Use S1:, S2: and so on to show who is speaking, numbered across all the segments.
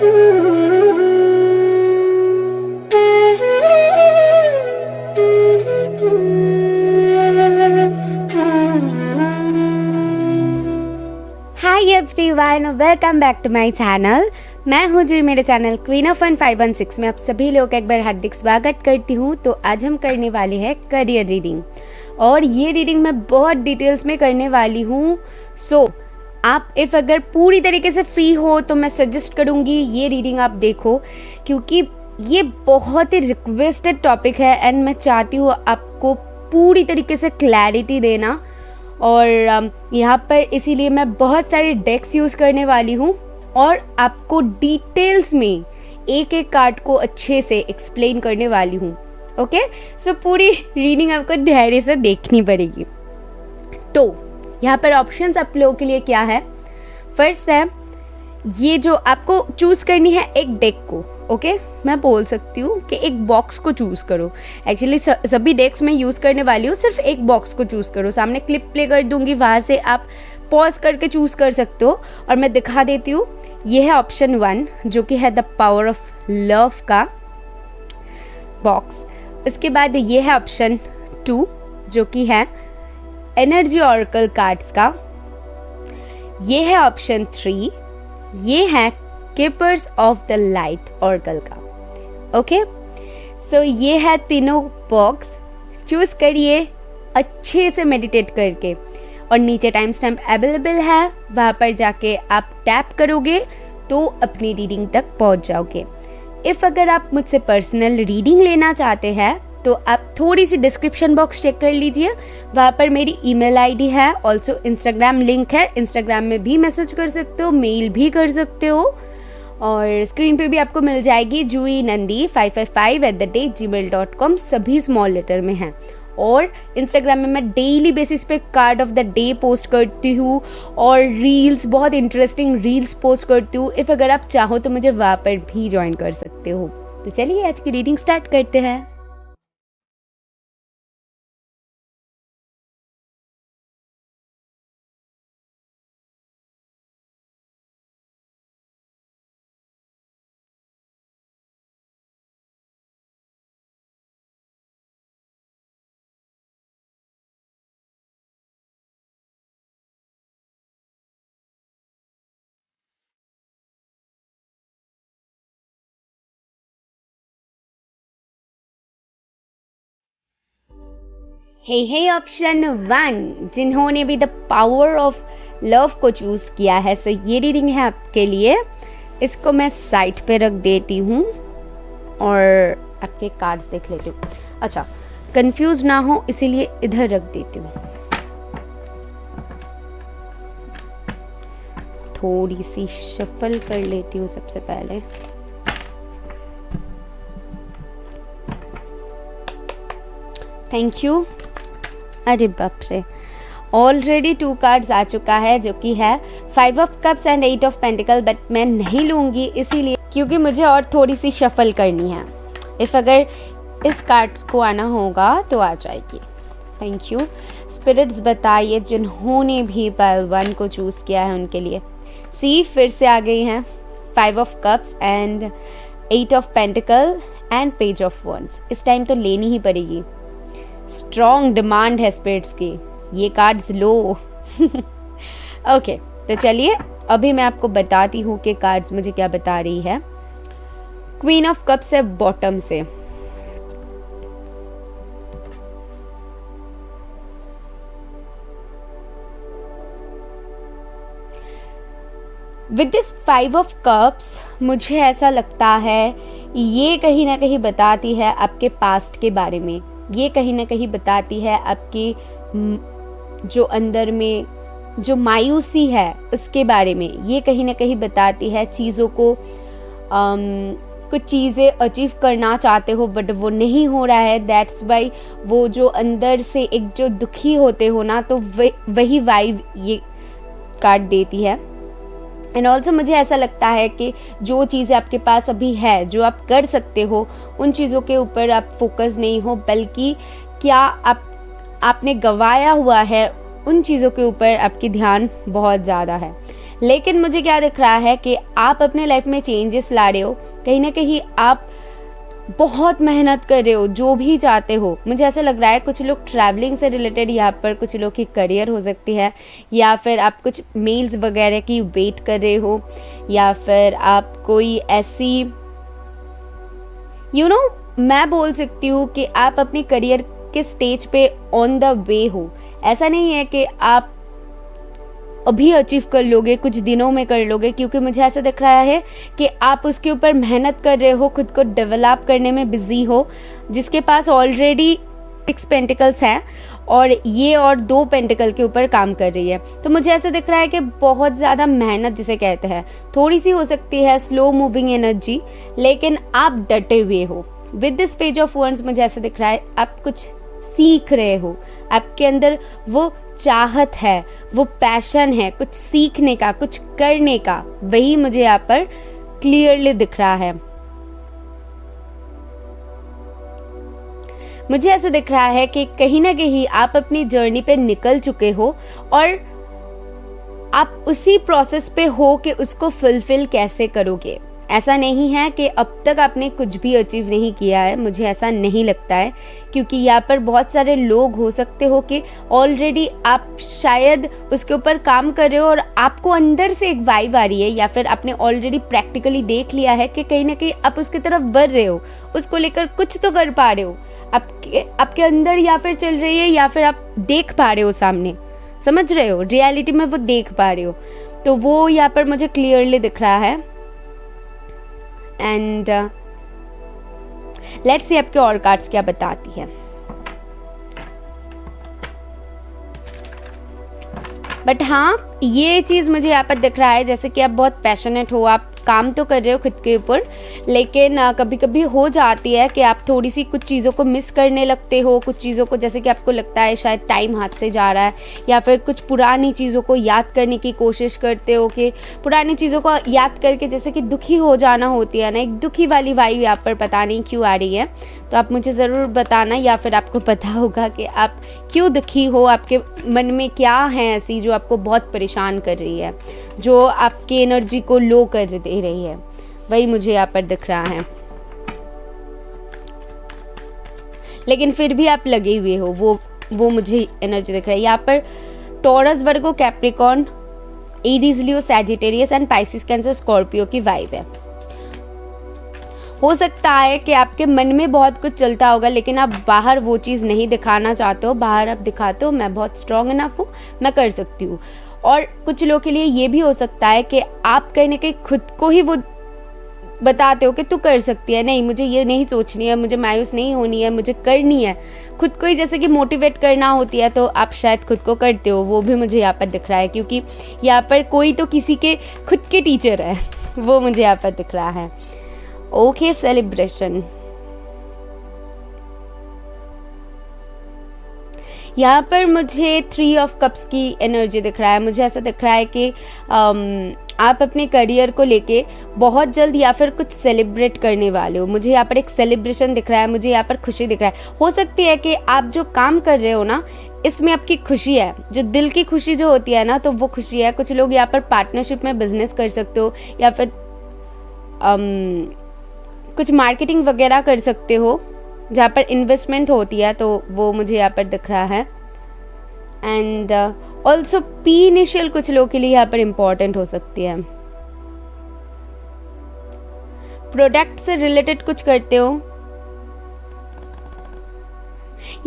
S1: Hi everyone, welcome back to my channel. मैं हूँ जी, मेरे चैनल क्वीन ऑफ फन 516 में आप सभी लोग का एक बार हार्दिक स्वागत करती हूँ। तो आज हम करने वाले हैं करियर रीडिंग, और ये रीडिंग मैं बहुत डिटेल्स में करने वाली हूँ। सो आप अगर पूरी तरीके से फ्री हो तो मैं सजेस्ट करूँगी ये रीडिंग आप देखो, क्योंकि ये बहुत ही रिक्वेस्टेड टॉपिक है एंड मैं चाहती हूँ आपको पूरी तरीके से क्लैरिटी देना। और यहाँ पर इसीलिए मैं बहुत सारे डेक्स यूज़ करने वाली हूँ और आपको डिटेल्स में एक एक कार्ड को अच्छे से एक्सप्लेन करने वाली हूँ। ओके, सो पूरी रीडिंग आपको धैर्य से देखनी पड़ेगी। तो यहाँ पर ऑप्शंस आप लोगों के लिए क्या है। फर्स्ट है, ये जो आपको चूज़ करनी है एक डेक को। ओके, मैं बोल सकती हूँ कि एक बॉक्स को चूज़ करो। एक्चुअली सभी डेक्स में यूज़ करने वाली हूँ, सिर्फ एक बॉक्स को चूज़ करो। सामने क्लिप प्ले कर दूंगी, वहाँ से आप पॉज करके चूज़ कर सकते हो और मैं दिखा देती हूँ। ये है ऑप्शन 1 जो कि है द पावर ऑफ लव का बॉक्स। इसके बाद ये है ऑप्शन 2 जो कि है एनर्जी ऑरेकल कार्ड्स का। ये है ऑप्शन 3, ये है keepers of the light oracle का। ओके, सो ये है तीनों बॉक्स। चूज करिए अच्छे से मेडिटेट करके, और नीचे टाइम स्टैम्प अवेलेबल है, वहाँ पर जाके आप टैप करोगे तो अपनी रीडिंग तक पहुँच जाओगे। अगर आप मुझसे पर्सनल रीडिंग लेना चाहते हैं तो आप थोड़ी सी डिस्क्रिप्शन बॉक्स चेक कर लीजिए, वहाँ पर मेरी ईमेल आईडी है, ऑल्सो इंस्टाग्राम लिंक है। इंस्टाग्राम में भी मैसेज कर सकते हो, मेल भी कर सकते हो, और स्क्रीन पे भी आपको मिल जाएगी juinandi555@gmail.com, सभी स्मॉल लेटर में है। और इंस्टाग्राम में मैं डेली बेसिस पे card of the day post करती हूँ और रील्स, बहुत इंटरेस्टिंग रील्स पोस्ट करती हूँ। अगर आप चाहो तो मुझे वहाँ पर भी ज्वाइन कर सकते हो। तो चलिए आज की रीडिंग स्टार्ट करते हैं। हे ऑप्शन 1 जिन्होंने भी द पावर ऑफ लव को चूज किया है, सो ये रीडिंग है आपके लिए। इसको मैं साइड पे रख देती हूँ और आपके कार्ड्स देख लेती हूँ। अच्छा, कंफ्यूज ना हो इसीलिए इधर रख देती हूँ। थोड़ी सी शफल कर लेती हूँ सबसे पहले। Thank you. अरे बाप रे, ऑलरेडी 2 कार्ड्स आ चुका है जो कि है 5 of cups and 8 of pentacle, but मैं नहीं लूँगी इसीलिए क्योंकि मुझे और थोड़ी सी शफल करनी है। अगर इस कार्ड्स को आना होगा तो आ जाएगी। Thank you. स्पिरिट्स बताइए जिन्होंने भी पाइल 1 को चूज़ किया है उनके लिए। सी फिर से आ गई हैं 5 of cups and 8 of pentacle and page of wands. इस टाइम तो लेनी ही पड़ेगी, स्ट्रॉन्ग डिमांड है स्पिरिट्स की, ये कार्ड्स लो। ओके, तो चलिए अभी मैं आपको बताती हूँ कि कार्ड्स मुझे क्या बता रही है। क्वीन ऑफ कप्स है बॉटम से। विद दिस 5 ऑफ कप्स मुझे ऐसा लगता है ये कहीं ना कहीं बताती है आपके पास्ट के बारे में। ये कहीं ना कहीं बताती है आपकी जो अंदर में जो मायूसी है उसके बारे में। ये कहीं ना कहीं बताती है चीज़ों को, कुछ चीज़ें अचीव करना चाहते हो बट वो नहीं हो रहा है। दैट्स वाई वो जो अंदर से एक जो दुखी होते हो ना, तो वही वाइब ये कार्ड देती है। एंड ऑल्सो मुझे ऐसा लगता है कि जो चीज़ें आपके पास अभी है, जो आप कर सकते हो, उन चीज़ों के ऊपर आप फोकस नहीं हो, बल्कि क्या आपने गंवाया हुआ है उन चीज़ों के ऊपर आपकी ध्यान बहुत ज़्यादा है। लेकिन मुझे क्या दिख रहा है कि आप अपने लाइफ में चेंजेस ला रहे हो, कहीं ना कहीं आप बहुत मेहनत कर रहे हो जो भी चाहते हो। मुझे ऐसा लग रहा है कुछ लोग ट्रैवलिंग से रिलेटेड, यहाँ पर कुछ लोग की करियर हो सकती है, या फिर आप कुछ मेल्स वगैरह की वेट कर रहे हो, या फिर आप कोई ऐसी मैं बोल सकती हूँ कि आप अपने करियर के स्टेज पे ऑन द वे हो। ऐसा नहीं है कि आप अभी अचीव कर लोगे, कुछ दिनों में कर लोगे, क्योंकि मुझे ऐसा दिख रहा है कि आप उसके ऊपर मेहनत कर रहे हो, खुद को डेवलप करने में बिजी हो। जिसके पास ऑलरेडी 6 पेंटिकल्स हैं और ये और 2 पेंटिकल के ऊपर काम कर रही है, तो मुझे ऐसा दिख रहा है कि बहुत ज़्यादा मेहनत जिसे कहते हैं, थोड़ी सी हो सकती है स्लो मूविंग एनर्जी, लेकिन आप डटे हुए हो। With this page of wands मुझे ऐसा दिख रहा है आप कुछ सीख रहे हो, आपके अंदर वो चाहत है, वो पैशन है कुछ सीखने का, कुछ करने का, वही मुझे यहाँ पर क्लियरली दिख रहा है। मुझे ऐसा दिख रहा है कि कहीं ना कहीं आप अपनी जर्नी पे निकल चुके हो और आप उसी प्रोसेस पे हो कि उसको फुलफिल कैसे करोगे। ऐसा नहीं है कि अब तक आपने कुछ भी अचीव नहीं किया है, मुझे ऐसा नहीं लगता है, क्योंकि यहाँ पर बहुत सारे लोग हो सकते हो कि ऑलरेडी आप शायद उसके ऊपर काम कर रहे हो और आपको अंदर से एक वाइब आ रही है, या फिर आपने ऑलरेडी प्रैक्टिकली देख लिया है कि कहीं ना कहीं आप उसकी तरफ बढ़ रहे हो, उसको लेकर कुछ तो कर पा रहे हो, आपके अंदर या फिर चल रही है, या फिर आप देख पा रहे हो सामने, समझ रहे हो, रियलिटी में वो देख पा रहे हो। तो वो यहाँ पर मुझे क्लियरली दिख रहा है। एंड लेट्स सी आपके और कार्ड्स क्या बताती है। बट हाँ, ये चीज़ मुझे यहाँ पर दिख रहा है जैसे कि आप बहुत पैशनेट हो, आप काम तो कर रहे हो खुद के ऊपर, लेकिन कभी कभी हो जाती है कि आप थोड़ी सी कुछ चीज़ों को मिस करने लगते हो, कुछ चीज़ों को, जैसे कि आपको लगता है शायद टाइम हाथ से जा रहा है, या फिर कुछ पुरानी चीज़ों को याद करने की कोशिश करते हो कि पुरानी चीज़ों को याद करके जैसे कि दुखी हो जाना होती है ना, एक दुखी वाली वाइब यहाँ पर पता नहीं क्यों आ रही है। तो आप मुझे ज़रूर बताना, या फिर आपको पता होगा कि आप क्यों दुखी हो, आपके मन में क्या है ऐसी जो आपको बहुत परेशान कर रही है, जो आपकी एनर्जी को लो कर दे रही है, वही मुझे यहाँ पर दिख रहा है। लेकिन फिर भी आप लगे हुए हो, वो मुझे एनर्जी दिख रहा है। यहाँ पर taurus, Virgo, Capricorn, Aries, Leo, Sagittarius and Pisces, cancer, Scorpio की वाइब है। हो सकता है कि आपके मन में बहुत कुछ चलता होगा, लेकिन आप बाहर वो चीज़ नहीं दिखाना चाहते हो। बाहर आप दिखाते हो मैं बहुत स्ट्रांग इनफ हूँ, मैं कर सकती हूँ। और कुछ लोगों के लिए ये भी हो सकता है कि आप कहीं ना कहीं खुद को ही वो बताते हो कि तू कर सकती है, नहीं मुझे ये नहीं सोचनी है, मुझे मायूस नहीं होनी है, मुझे करनी है। खुद को ही जैसे कि मोटिवेट करना होती है, तो आप शायद खुद को करते हो, वो भी मुझे यहाँ पर दिख रहा है, क्योंकि यहाँ पर कोई तो किसी के खुद के टीचर है, वो मुझे यहाँ पर दिख रहा है। Okay, celebration. यहाँ पर मुझे 3 ऑफ कप्स की एनर्जी दिख रहा है। मुझे ऐसा दिख रहा है कि आप अपने करियर को लेके बहुत जल्द या फिर कुछ सेलिब्रेट करने वाले हो। मुझे यहाँ पर एक सेलिब्रेशन दिख रहा है, मुझे यहाँ पर खुशी दिख रहा है। हो सकती है कि आप जो काम कर रहे हो ना, इसमें आपकी खुशी है, जो दिल की खुशी जो होती है ना, तो वो खुशी है। कुछ लोग यहाँ पर पार्टनरशिप में बिजनेस कर सकते हो, या फिर कुछ मार्केटिंग वगैरह कर सकते हो जहाँ पर इन्वेस्टमेंट होती है, तो वो मुझे यहाँ पर दिख रहा है। एंड ऑल्सो पी इनिशियल कुछ लोगों के लिए यहाँ पर इम्पोर्टेंट हो सकती है। प्रोडक्ट से रिलेटेड कुछ करते हो,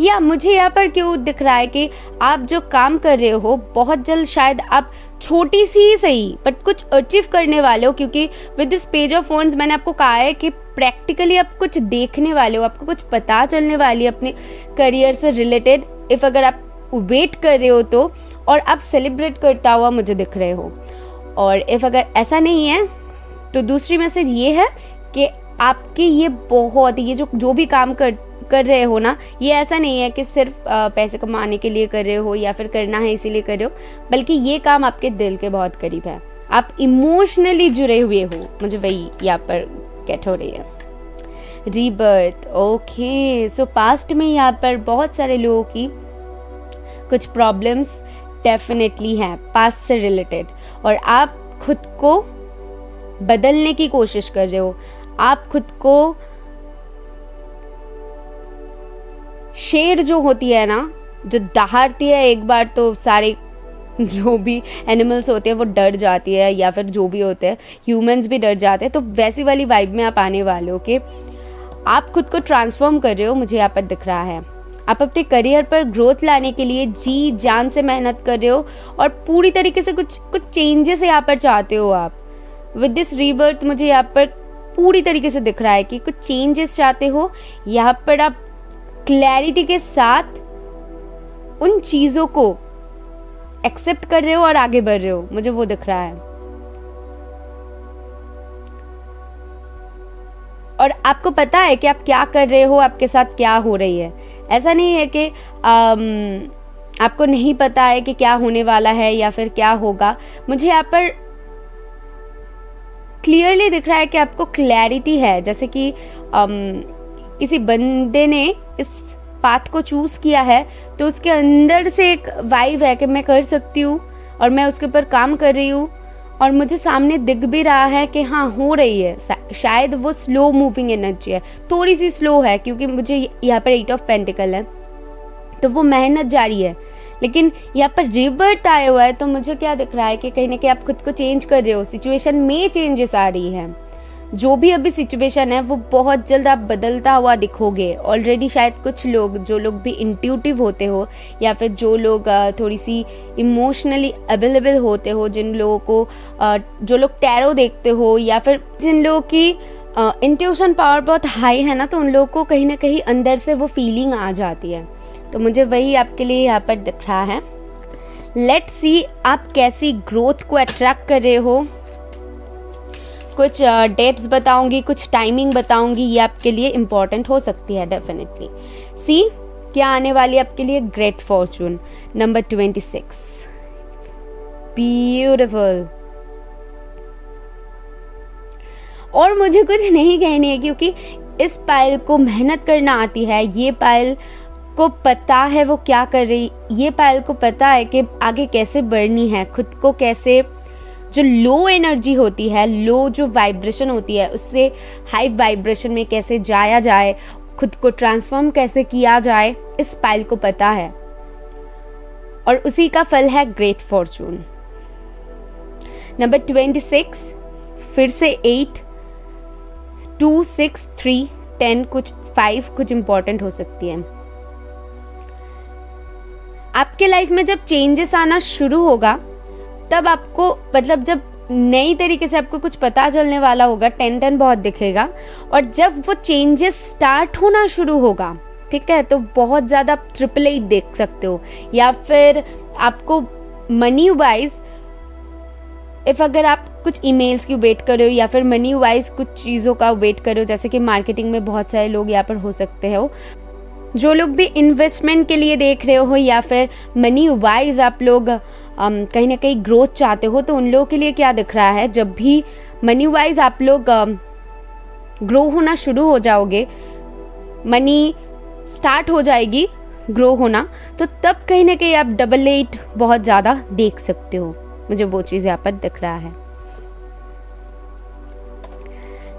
S1: या मुझे यहाँ पर क्यों दिख रहा है कि आप जो काम कर रहे हो बहुत जल्द शायद आप छोटी सी ही सही बट कुछ अचीव करने वाले हो, क्योंकि with this page of wands मैंने आपको कहा है कि प्रैक्टिकली आप कुछ देखने वाले हो, आपको कुछ पता चलने वाली है अपने करियर से रिलेटेड, इफ अगर आप वेट कर रहे हो तो, और आप सेलिब्रेट करता हुआ मुझे दिख रहे हो। और इफ अगर ऐसा नहीं है तो दूसरी मैसेज ये है कि आपके ये बहुत, ये जो भी काम कर रहे हो ना, ये ऐसा नहीं है कि सिर्फ पैसे कमाने के लिए कर रहे हो या फिर करना है इसीलिए कर रहे हो, बल्कि ये काम आपके दिल के बहुत करीब है, आप इमोशनली जुड़े हुए हो। मुझे वही यहाँ पर गेट हो रही है। रीबर्थ, ओके, सो पास्ट में यहाँ पर बहुत सारे लोगों की कुछ प्रॉब्लम्स डेफिनेटली हैं पास्ट से रिलेटेड, और आप खुद को बदलने की कोशिश कर रहे हो, आप खुद को, शेर जो होती है ना, जो दहाड़ती है एक बार तो सारे जो भी एनिमल्स होते हैं वो डर जाती है, या फिर जो भी होते हैं ह्यूमंस भी डर जाते हैं, तो वैसी वाली वाइब में आप आने वाले हो कि आप खुद को ट्रांसफॉर्म कर रहे हो, मुझे यहाँ पर दिख रहा है। आप अपने करियर पर ग्रोथ लाने के लिए जी जान से मेहनत कर रहे हो और पूरी तरीके से कुछ चेंजेस यहाँ पर चाहते हो आप। विद दिस रीबर्थ मुझे यहाँ पर पूरी तरीके से दिख रहा है कि कुछ चेंजेस चाहते हो। यहाँ पर आप क्लैरिटी के साथ उन चीज़ों को एक्सेप्ट कर रहे हो और आगे बढ़ रहे हो, मुझे वो दिख रहा है। और आपको पता है कि आप क्या कर रहे हो, आपके साथ क्या हो रही है। ऐसा नहीं है कि आपको नहीं पता है कि क्या होने वाला है या फिर क्या होगा। मुझे यहाँ पर क्लियरली दिख रहा है कि आपको क्लैरिटी है, जैसे कि किसी बंदे ने इस पाथ को चूज किया है तो उसके अंदर से एक वाइब है कि मैं कर सकती हूँ और मैं उसके ऊपर काम कर रही हूँ, और मुझे सामने दिख भी रहा है कि हाँ हो रही है। शायद वो स्लो मूविंग एनर्जी है, थोड़ी सी स्लो है, क्योंकि मुझे यहाँ पर 8 ऑफ पेंटिकल है, तो वो मेहनत जारी है। लेकिन यहाँ पर रिबर्थ आया हुआ है, तो मुझे क्या दिख रहा है कि कहीं ना कहीं आप खुद को चेंज कर रहे हो, सिचुएशन में चेंजेस आ रही है। जो भी अभी सिचुएशन है वो बहुत जल्द आप बदलता हुआ दिखोगे। ऑलरेडी शायद कुछ लोग, जो लोग भी इंट्यूटिव होते हो या फिर जो लोग थोड़ी सी इमोशनली अवेलेबल होते हो, जिन लोगों को जो लोग टैरो देखते हो या फिर जिन लोगों की इंट्यूशन पावर बहुत हाई है ना, तो उन लोगों को कहीं ना कहीं अंदर से वो फीलिंग आ जाती है। तो मुझे वही आपके लिए यहाँ पर दिख रहा है। लेट्स सी आप कैसी ग्रोथ को अट्रैक्ट कर रहे हो। कुछ डेट्स बताऊंगी, कुछ टाइमिंग बताऊंगी, ये आपके लिए इम्पॉर्टेंट हो सकती है डेफिनेटली। सी क्या आने वाली है आपके लिए? Great Fortune number 26, beautiful. और मुझे कुछ नहीं कहनी है, क्योंकि इस पायल को मेहनत करना आती है। ये पायल को पता है वो क्या कर रही, ये पायल को पता है कि आगे कैसे बढ़नी है, खुद को कैसे, जो लो एनर्जी होती है, लो जो वाइब्रेशन होती है, उससे हाई वाइब्रेशन में कैसे जाया जाए, खुद को ट्रांसफॉर्म कैसे किया जाए, इस पायल को पता है। और उसी का फल है ग्रेट फॉर्चून नंबर 26। फिर से 8, 2, 6, 3, 10, कुछ 5 कुछ इंपॉर्टेंट हो सकती है। आपके लाइफ में जब चेंजेस आना शुरू होगा, तब आपको, मतलब जब नई तरीके से आपको कुछ पता चलने वाला होगा, 10 बहुत दिखेगा। और जब वो चेंजेस स्टार्ट होना शुरू होगा, ठीक है, तो बहुत ज़्यादा 888 देख सकते हो। या फिर आपको मनी वाइज, अगर आप कुछ ईमेल्स की वेट कर रहे हो या फिर मनी वाइज कुछ चीज़ों का वेट कर रहे हो, जैसे कि मार्केटिंग में बहुत सारे लोग यहाँ पर हो सकते हो, जो लोग भी इन्वेस्टमेंट के लिए देख रहे हो या फिर मनी वाइज आप लोग कहीं ना कहीं ग्रोथ चाहते हो, तो उन लोगों के लिए क्या दिख रहा है? जब भी मनी वाइज आप लोग ग्रो होना शुरू हो जाओगे, मनी स्टार्ट हो जाएगी ग्रो होना, तो तब कहीं ना कहीं आप 88 बहुत ज़्यादा देख सकते हो। मुझे वो चीज़ यहाँ पर दिख रहा है।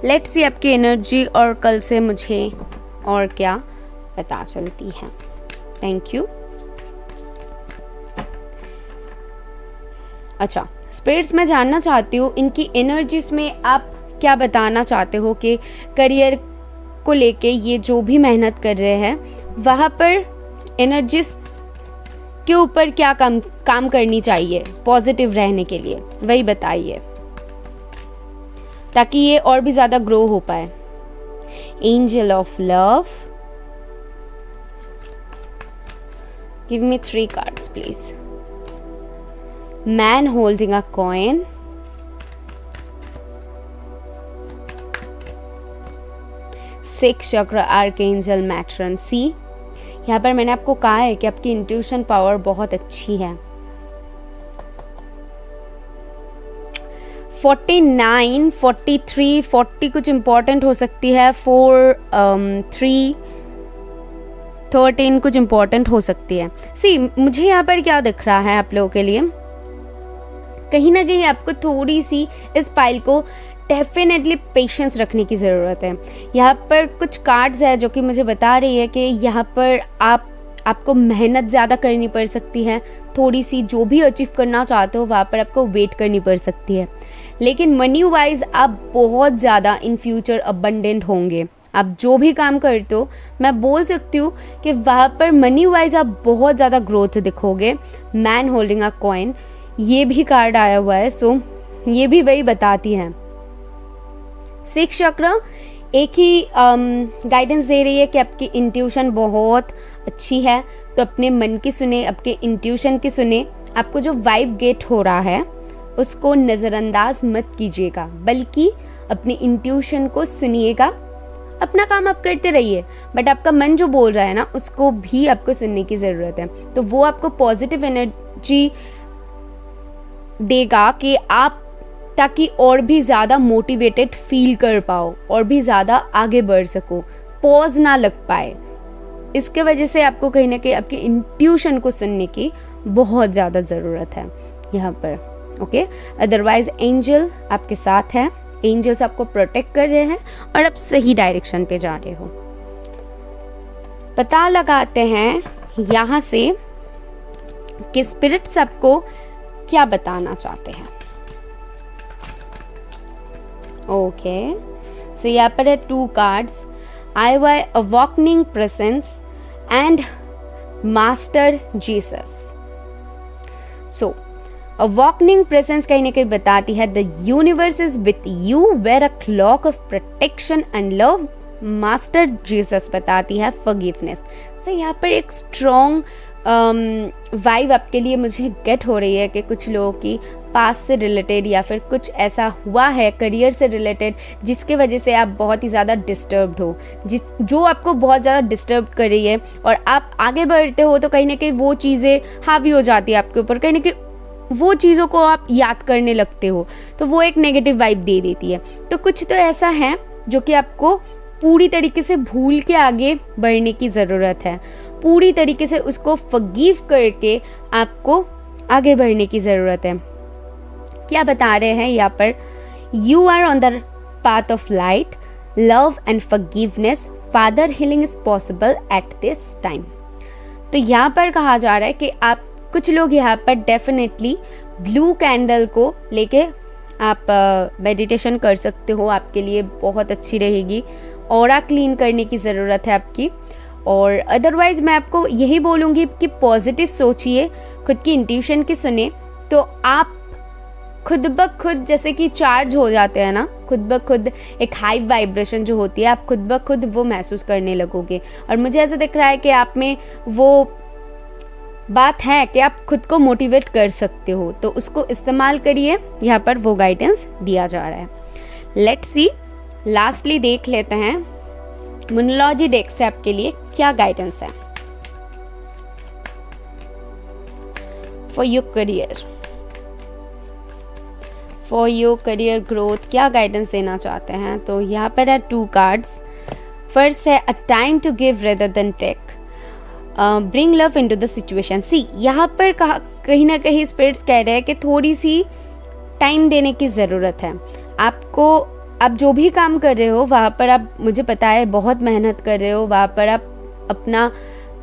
S1: लेट्स सी आपकी एनर्जी और कल से मुझे और क्या पता चलती है। Thank you. अच्छा, स्पिरिट्स मैं जानना चाहती हूँ इनकी एनर्जीज में आप क्या बताना चाहते हो कि करियर को लेके ये जो भी मेहनत कर रहे हैं, वहाँ पर एनर्जीज के ऊपर क्या काम करनी चाहिए पॉजिटिव रहने के लिए, वही बताइए ताकि ये और भी ज़्यादा ग्रो हो पाए। Angel of love, give me 3 cards please. Man holding a coin, 6 chakra archangel matron. See, यहाँ पर मैंने आपको कहा है कि आपकी इंट्यूशन पावर बहुत अच्छी है। 49, 43, 40 कुछ इंपॉर्टेंट हो सकती है। 4, 3, 13 कुछ इंपॉर्टेंट हो सकती है। सी मुझे यहाँ पर क्या दिख रहा है आप लोगों के लिए? कहीं ना कहीं आपको थोड़ी सी इस फाइल को डेफिनेटली पेशेंस रखने की ज़रूरत है। यहाँ पर कुछ कार्ड्स है जो कि मुझे बता रही है कि यहाँ पर आपको मेहनत ज़्यादा करनी पड़ सकती है, थोड़ी सी जो भी अचीव करना चाहते हो वहाँ पर आपको वेट करनी पड़ सकती है। लेकिन मनी वाइज आप बहुत ज़्यादा इन फ्यूचर अबंडेंट होंगे। आप जो भी काम करते हो, मैं बोल सकती हूँ कि वहाँ पर मनी वाइज आप बहुत ज़्यादा ग्रोथ दिखोगे। मैन होल्डिंग अ कॉइन, ये भी कार्ड आया हुआ है, सो ये भी वही बताती है। 6 चक्र एक ही गाइडेंस दे रही है कि आपकी इंट्यूशन बहुत अच्छी है, तो अपने मन की सुने, आपके इंट्यूशन की सुने। आपको जो वाइब गेट हो रहा है उसको नज़रअंदाज मत कीजिएगा, बल्कि अपनी इंट्यूशन को सुनिएगा। अपना काम आप करते रहिए, बट आपका मन जो बोल रहा है ना, उसको भी आपको सुनने की ज़रूरत है। तो वो आपको पॉजिटिव एनर्जी देगा कि आप ताकि और भी ज़्यादा मोटिवेटेड फील कर पाओ और भी ज़्यादा आगे बढ़ सको, पॉज ना लग पाए। इसके वजह से आपको कहीं ना कहीं आपके इंट्यूशन को सुनने की बहुत ज़्यादा ज़रूरत है यहाँ पर, ओके। अदरवाइज एंजल आपके साथ है, एंजल्स आपको प्रोटेक्ट कर रहे हैं और आप सही डायरेक्शन पे जा रहे हो। पता लगाते हैं यहाँ से कि स्पिरिट्स आपको क्या बताना चाहते हैं। ओके, सो यहाँ पर है 2 कार्ड्स, आई वाई awakening presence and master Jesus. So awakening presence कहीं ना कहीं बताती है the universe is with you, wear a cloak of protection and love. Master Jesus बताती है फॉरगिवनेस। सो यहाँ पर एक स्ट्रॉन्ग वाइब आपके लिए मुझे गेट हो रही है कि कुछ लोगों की पास्ट से रिलेटेड या फिर कुछ ऐसा हुआ है करियर से रिलेटेड जिसके वजह से आप बहुत ही ज़्यादा डिस्टर्ब्ड हो, जो आपको बहुत ज़्यादा डिस्टर्ब कर रही है, और आप आगे बढ़ते हो तो कहीं ना कहीं वो चीज़ें हावी हो जाती है आपके ऊपर, कहीं ना कहीं वो चीज़ों को आप याद करने लगते हो, तो वो एक नेगेटिव वाइब दे देती है। तो कुछ तो ऐसा है जो कि आपको पूरी तरीके से भूल के आगे बढ़ने की ज़रूरत है, पूरी तरीके से उसको फॉरगिव करके आपको आगे बढ़ने की ज़रूरत है। क्या बता रहे हैं यहाँ पर, you are on the path of light, love and forgiveness, father healing is possible at this time. तो यहाँ पर कहा जा रहा है कि आप कुछ लोग यहाँ पर डेफिनेटली ब्लू कैंडल को लेके आप मेडिटेशन कर सकते हो, आपके लिए बहुत अच्छी रहेगी। ऑरा क्लीन करने की ज़रूरत है आपकी। और अदरवाइज मैं आपको यही बोलूँगी कि पॉजिटिव सोचिए, खुद की इंट्यूशन की सुने, तो आप खुद ब खुद जैसे कि चार्ज हो जाते हैं ना, खुद ब खुद एक हाई वाइब्रेशन जो होती है, आप खुद ब खुद वो महसूस करने लगोगे। और मुझे ऐसा दिख रहा है कि आप में वो बात है कि आप खुद को मोटिवेट कर सकते हो, तो उसको इस्तेमाल करिए। यहाँ पर वो गाइडेंस दिया जा रहा है। लेट्स सी, लास्टली देख लेते हैं मोनोलॉजी डेक से आपके लिए क्या गाइडेंस है for your career, for your career growth, क्या गाइडेंस देना चाहते हैं। तो यहाँ पर है 2 कार्ड्स। फर्स्ट है a time to give rather than take, bring love into the situation. See, यहाँ पर कहीं ना कहीं स्पिरिट्स कह रहे हैं कि थोड़ी सी टाइम देने की ज़रूरत है आपको। आप जो भी काम कर रहे हो वहाँ पर आप, मुझे पता है बहुत मेहनत कर रहे हो, वहाँ पर आप अपना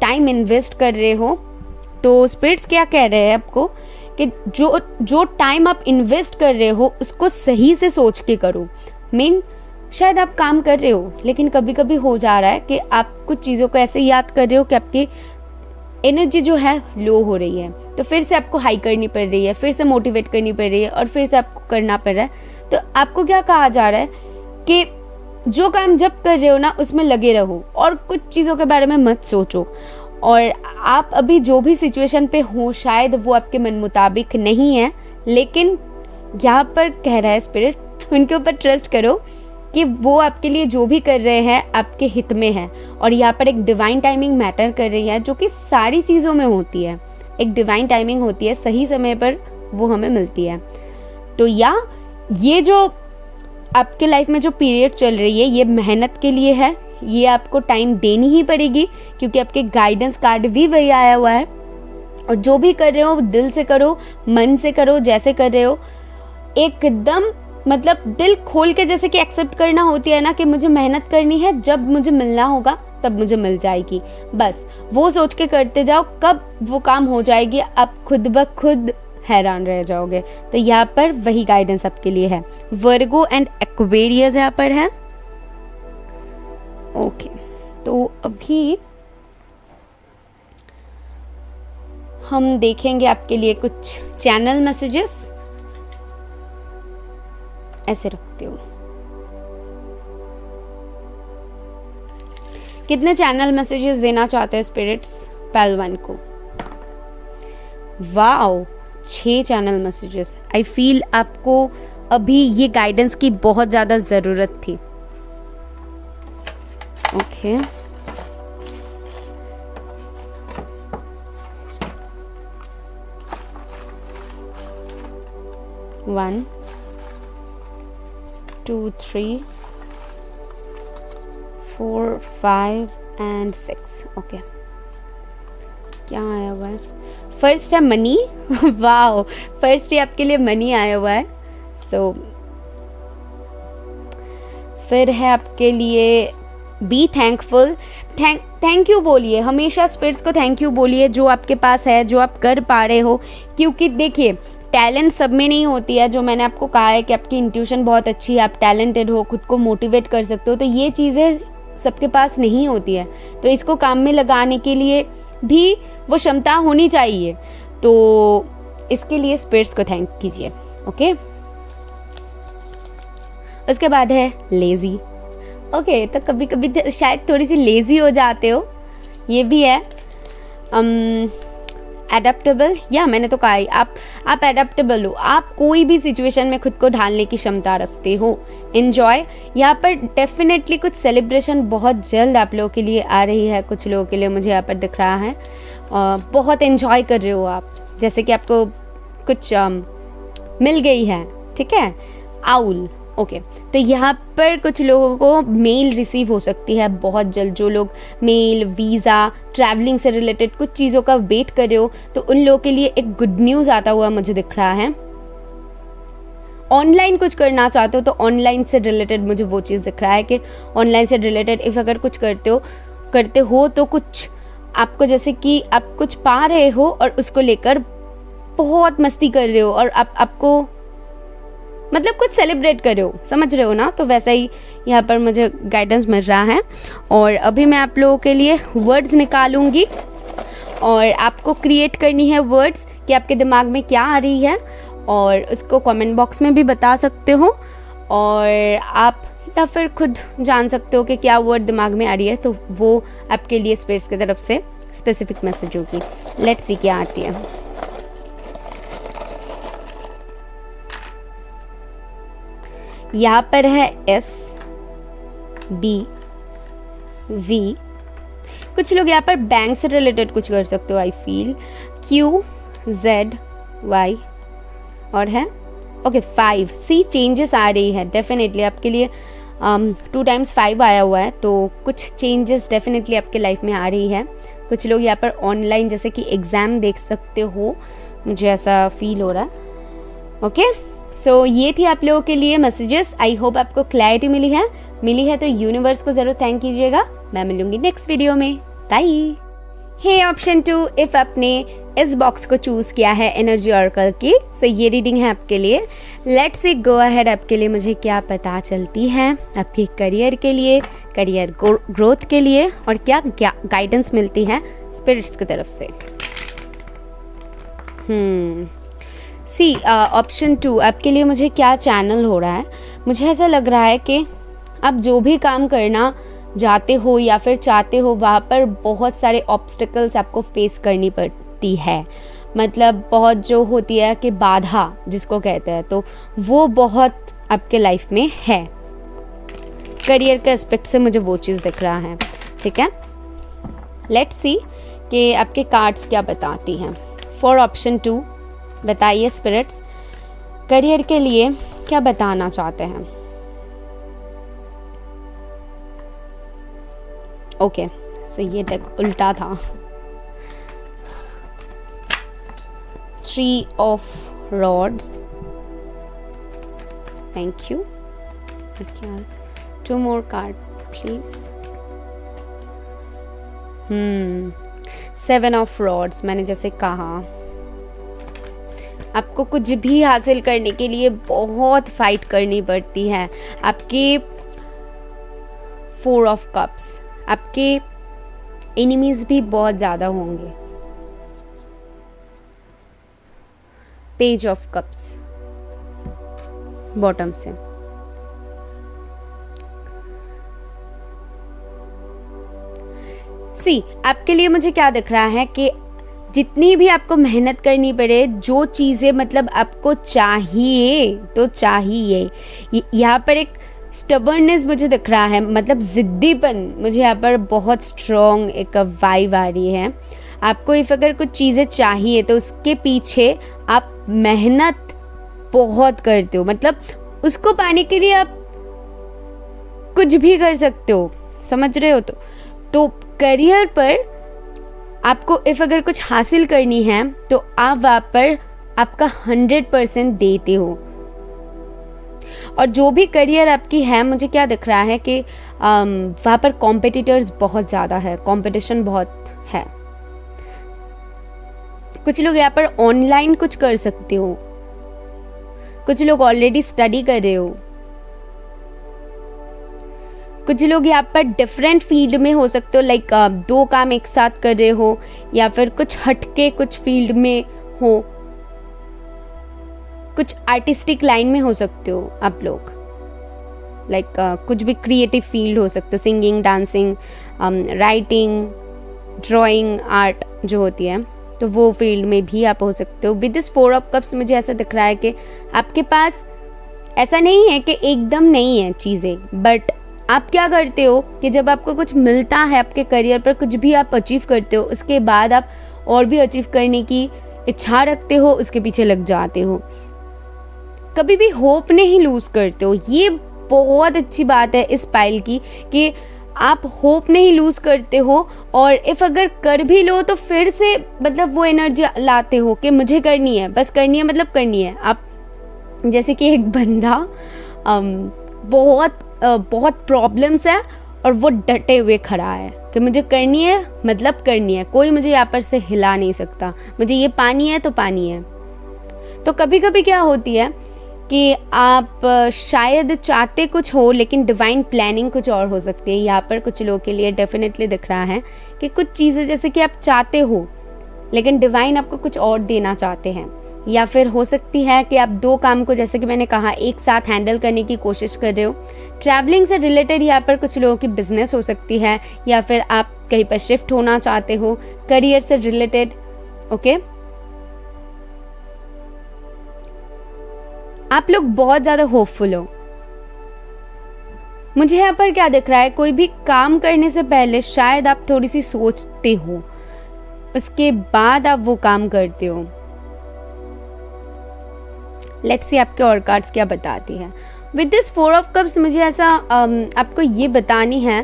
S1: टाइम इन्वेस्ट कर रहे हो। तो स्पिरिट्स क्या कह रहे हैं आपको कि जो टाइम आप इन्वेस्ट कर रहे हो उसको सही से सोच के करो। शायद आप काम कर रहे हो, लेकिन कभी कभी हो जा रहा है कि आप कुछ चीज़ों को ऐसे याद कर रहे हो कि आपकी एनर्जी जो है लो हो रही है, तो फिर से आपको हाई करनी पड़ रही है, फिर से मोटिवेट करनी पड़ रही है, और फिर से आपको करना पड़ रहा है। तो आपको क्या कहा जा रहा है कि जो काम जब कर रहे हो ना उसमें लगे रहो और कुछ चीज़ों के बारे में मत सोचो। और आप अभी जो भी सिचुएशन पे हो, शायद वो आपके मन मुताबिक नहीं है, लेकिन यहाँ पर कह रहा है स्पिरिट, उनके ऊपर ट्रस्ट करो कि वो आपके लिए जो भी कर रहे हैं आपके हित में है। और यहाँ पर एक डिवाइन टाइमिंग मैटर कर रही है, जो कि सारी चीज़ों में होती है। एक डिवाइन टाइमिंग होती है, सही समय पर वो हमें मिलती है। तो ये जो आपके लाइफ में जो पीरियड चल रही है, ये मेहनत के लिए है, ये आपको टाइम देनी ही पड़ेगी, क्योंकि आपके गाइडेंस कार्ड भी वही आया हुआ है। और जो भी कर रहे हो दिल से करो, मन से करो, जैसे कर रहे हो एकदम मतलब दिल खोल के, जैसे कि एक्सेप्ट करना होती है ना कि मुझे मेहनत करनी है, जब मुझे मिलना होगा तब मुझे मिल जाएगी, बस वो सोच के करते जाओ, कब वो काम हो जाएगी आप खुद ब खुद हैरान रह जाओगे। तो यहाँ पर वही गाइडेंस आपके लिए है। वर्गो एंड एक्वेरियस यहाँ पर है। ओके, तो अभी हम देखेंगे आपके लिए कुछ चैनल मैसेजेस। ऐसे रखती हूँ, कितने चैनल मैसेजेस देना चाहते हैं स्पिरिट्स पहलवान को? Wow, 6 channel messages. I feel आपको अभी ये गाइडेंस की बहुत ज़्यादा ज़रूरत थी। Okay, one 2 3 4 5 and 6। ओके, क्या आया हुआ है? फर्स्ट है मनी। वाओ, फर्स्ट ही आपके लिए मनी आया हुआ है। सो फिर है आपके लिए बी थैंकफुल। थैंक यू बोलिए, हमेशा स्पिरिट्स को थैंक यू बोलिए जो आपके पास है, जो आप कर पा रहे हो। क्योंकि देखिए, टैलेंट सब में नहीं होती है। जो मैंने आपको कहा है कि आपकी इंट्यूशन बहुत अच्छी है, आप टैलेंटेड हो, खुद को मोटिवेट कर सकते हो, तो ये चीज़ें सबके पास नहीं होती है। तो इसको काम में लगाने के लिए भी वो क्षमता होनी चाहिए। तो इसके लिए स्पिरिट्स को थैंक कीजिए। ओके, उसके बाद है लेजी। ओके, तो कभी कभी शायद थोड़ी सी लेजी हो जाते हो, ये भी है। एडेप्टेबल, या मैंने तो कहा ही, आप एडेप्टेबल हो, आप कोई भी सिचुएशन में खुद को ढालने की क्षमता रखते हो। एन्जॉय, यहाँ पर डेफिनेटली कुछ सेलिब्रेशन बहुत जल्द आप लोगों के लिए आ रही है। कुछ लोगों के लिए मुझे यहाँ पर दिख रहा है बहुत एन्जॉय कर रहे हो आप, जैसे कि आपको कुछ मिल गई है। ठीक है, आउल। ओके, तो यहाँ पर कुछ लोगों को मेल रिसीव हो सकती है बहुत जल्द। जो लोग मेल, वीज़ा, ट्रैवलिंग से रिलेटेड कुछ चीज़ों का वेट कर रहे हो, तो उन लोगों के लिए एक गुड न्यूज़ आता हुआ मुझे दिख रहा है। ऑनलाइन कुछ करना चाहते हो तो ऑनलाइन से रिलेटेड मुझे वो चीज़ दिख रहा है कि ऑनलाइन से रिलेटेड इफ़ अगर कुछ करते हो तो कुछ आपको, जैसे कि आप कुछ पा रहे हो और उसको लेकर बहुत मस्ती कर रहे हो और आपको मतलब कुछ सेलिब्रेट कर रहे हो, समझ रहे हो ना? तो वैसा ही यहाँ पर मुझे गाइडेंस मिल रहा है। और अभी मैं आप लोगों के लिए वर्ड्स निकालूंगी और आपको क्रिएट करनी है वर्ड्स कि आपके दिमाग में क्या आ रही है, और उसको कमेंट बॉक्स में भी बता सकते हो, और आप या फिर खुद जान सकते हो कि क्या वर्ड दिमाग में आ रही है। तो वो आपके लिए स्पिरिट्स की तरफ से स्पेसिफिक मैसेज होगी। लेट्स सी क्या आती है। यहाँ पर है S B V। कुछ लोग यहाँ पर बैंक से रिलेटेड कुछ कर सकते हो। I feel Q Z Y और है ओके 5। सी चेंजेस आ रही है डेफिनेटली आपके लिए। 2 times 5 आया हुआ है, तो कुछ चेंजेस डेफिनेटली आपके लाइफ में आ रही है। कुछ लोग यहाँ पर ऑनलाइन जैसे कि एग्ज़ाम देख सकते हो, मुझे ऐसा फील हो रहा है। ओके, सो ये थी आप लोगों के लिए मैसेजेस। आई होप आपको क्लैरिटी मिली है तो यूनिवर्स को ज़रूर थैंक कीजिएगा। मैं मिलूंगी नेक्स्ट वीडियो में। बाय। हे ऑप्शन 2, इफ़ आपने इस बॉक्स को चूज़ किया है एनर्जी ऑरेकल की, सो ये रीडिंग है आपके लिए। लेट्स सी गो अहेड, आपके लिए मुझे क्या पता चलती है आपके करियर के लिए, करियर ग्रोथ के लिए, और क्या गाइडेंस मिलती है स्पिरिट्स की तरफ से। सी ऑप्शन 2 आपके लिए मुझे क्या चैनल हो रहा है। मुझे ऐसा लग रहा है कि आप जो भी काम करना जाते हो या फिर चाहते हो, वहाँ पर बहुत सारे ऑब्स्टिकल्स आपको फेस करनी पड़ती है। मतलब बहुत जो होती है कि बाधा जिसको कहते हैं, तो वो बहुत आपके लाइफ में है। करियर के एस्पेक्ट से मुझे वो चीज़ दिख रहा है। ठीक है, लेट्स सी कि आपके कार्ड्स क्या बताती हैं। फॉर ऑप्शन 2 बताइए स्पिरिट्स करियर के लिए क्या बताना चाहते हैं। ओके, सो ये डेक उल्टा था। 3 of rods. Thank you. Okay. 2 more card, please. 7 of rods. मैंने जैसे कहा, आपको कुछ भी हासिल करने के लिए बहुत फाइट करनी पड़ती है. आपके 4 of cups, आपके एनिमीज भी बहुत ज़्यादा होंगे. पेज ऑफ कप्स बॉटम से. आपके लिए मुझे क्या दिख रहा है कि जितनी भी आपको मेहनत करनी पड़े, जो चीज़ें मतलब आपको चाहिए तो चाहिए. यहाँ पर एक स्टबर्ननेस मुझे दिख रहा है, मतलब ज़िद्दीपन मुझे यहाँ पर बहुत स्ट्रॉन्ग एक वाइब आ रही है. आपको इफ अगर कुछ चीज़ें चाहिए तो उसके पीछे आप मेहनत बहुत करते हो, मतलब उसको पाने के लिए आप कुछ भी कर सकते हो, समझ रहे हो. तो करियर पर आपको इफ अगर कुछ हासिल करनी है तो आप वहाँ पर आपका 100% देते हो. और जो भी करियर आपकी है, मुझे क्या दिख रहा है कि वहाँ पर कॉम्पिटिटर्स बहुत ज़्यादा है, कंपटीशन बहुत है. कुछ लोग यहाँ पर ऑनलाइन कुछ कर सकते हो, कुछ लोग ऑलरेडी स्टडी कर रहे हो, कुछ लोग यहाँ पर डिफरेंट फील्ड में हो सकते हो, लाइक 2 काम एक साथ कर रहे हो, या फिर कुछ हटके कुछ फील्ड में हो, कुछ आर्टिस्टिक लाइन में हो सकते हो आप लोग, लाइक कुछ भी क्रिएटिव फील्ड हो सकते हो, singing, dancing, writing, drawing, art जो होती है, तो वो फील्ड में भी आप हो सकते हो. विद दिस 4 ऑफ कप्स मुझे ऐसा दिख रहा है कि आपके पास ऐसा नहीं है कि एकदम नहीं है चीज़ें, बट आप क्या करते हो कि जब आपको कुछ मिलता है आपके करियर पर, कुछ भी आप अचीव करते हो, उसके बाद आप और भी अचीव करने की इच्छा रखते हो, उसके पीछे लग जाते हो. कभी भी होप नहीं लूज करते हो. ये बहुत अच्छी बात है इस पाइल की कि आप होप नहीं लूज करते हो, और इफ अगर कर भी लो तो फिर से मतलब वो एनर्जी लाते हो कि मुझे करनी है, बस करनी है, मतलब करनी है. आप जैसे कि एक बंदा बहुत प्रॉब्लम्स है और वो डटे हुए खड़ा है कि मुझे करनी है, मतलब करनी है, कोई मुझे यहाँ पर से हिला नहीं सकता, मुझे ये पानी है तो पानी है. तो कभी कभी क्या होती है कि आप शायद चाहते कुछ हो, लेकिन डिवाइन प्लानिंग कुछ और हो सकती है. यहाँ पर कुछ लोगों के लिए डेफिनेटली दिख रहा है कि कुछ चीज़ें जैसे कि आप चाहते हो, लेकिन डिवाइन आपको कुछ और देना चाहते हैं. या फिर हो सकती है कि आप 2 काम को, जैसे कि मैंने कहा, एक साथ हैंडल करने की कोशिश कर रहे हो. ट्रैवलिंग से रिलेटेड यहाँ पर कुछ लोगों की बिजनेस हो सकती है, या फिर आप कहीं पर शिफ्ट होना चाहते हो, करियर से रिलेटेड. ओके, आप लोग बहुत ज़्यादा होपफुल हो. मुझे यहाँ पर क्या दिख रहा है, कोई भी काम करने से पहले शायद आप थोड़ी सी सोचते हो, उसके बाद आप वो काम करते हो. लेट्स सी आपके और कार्ड्स क्या बताती है. विद दिस 4 ऑफ कप्स मुझे ऐसा आपको ये बतानी है,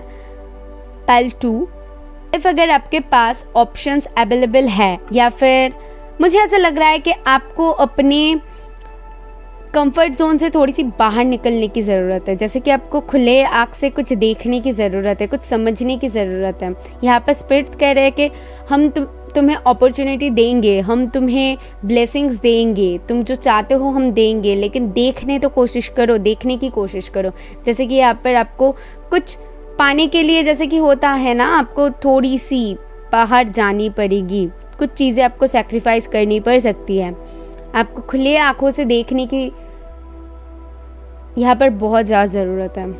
S1: पाइल 2, इफ अगर आपके पास ऑप्शंस अवेलेबल है, या फिर मुझे ऐसा लग रहा है कि आपको अपने कंफर्ट जोन से थोड़ी सी बाहर निकलने की ज़रूरत है. जैसे कि आपको खुले आँख से कुछ देखने की ज़रूरत है, कुछ समझने की ज़रूरत है. यहाँ पर स्पिरिट्स कह रहे हैं कि हम तुम्हें अपॉर्चुनिटी देंगे, हम तुम्हें ब्लेसिंग्स देंगे, तुम जो चाहते हो हम देंगे, लेकिन देखने तो कोशिश करो, देखने की कोशिश करो. जैसे कि यहाँ पर आपको कुछ पाने के लिए, जैसे कि होता है ना, आपको थोड़ी सी बाहर जानी पड़ेगी, कुछ चीज़ें आपको सैक्रिफाइस करनी पड़ सकती है. आपको खुले आंखों से देखने की यहाँ पर बहुत ज़्यादा ज़रूरत है.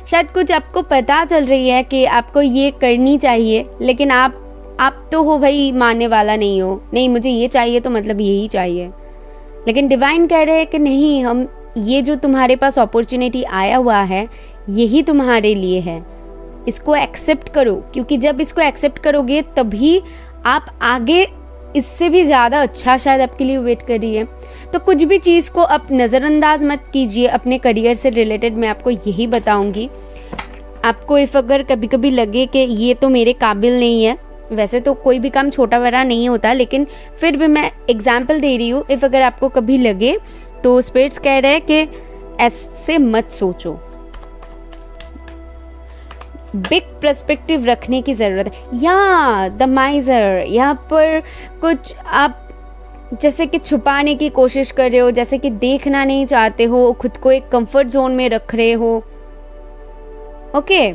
S1: शायद कुछ आपको पता चल रही है कि आपको ये करनी चाहिए, लेकिन आप तो हो भाई मानने वाला नहीं हो, नहीं मुझे ये चाहिए तो मतलब यही चाहिए. लेकिन डिवाइन कह रहे हैं कि नहीं, हम ये जो तुम्हारे पास अपॉर्चुनिटी आया हुआ है यही तुम्हारे लिए है, इसको एक्सेप्ट करो, क्योंकि जब इसको एक्सेप्ट करोगे तभी आप आगे इससे भी ज़्यादा अच्छा शायद आपके लिए वेट कर रही है. तो कुछ भी चीज़ को आप नज़रअंदाज मत कीजिए अपने करियर से रिलेटेड. मैं आपको यही बताऊंगी. आपको इफ अगर कभी कभी लगे कि ये तो मेरे काबिल नहीं है, वैसे तो कोई भी काम छोटा बड़ा नहीं होता, लेकिन फिर भी मैं एग्जाम्पल दे रही हूँ। इफ़ अगर आपको कभी लगे तो स्पिरिट्स कह रहे हैं कि ऐसे मत सोचो, बिग पर्सपेक्टिव रखने की ज़रूरत है। या द माइजर, यहाँ पर कुछ आप जैसे कि छुपाने की कोशिश कर रहे हो, जैसे कि देखना नहीं चाहते हो, खुद को एक कंफर्ट जोन में रख रहे हो। ओके,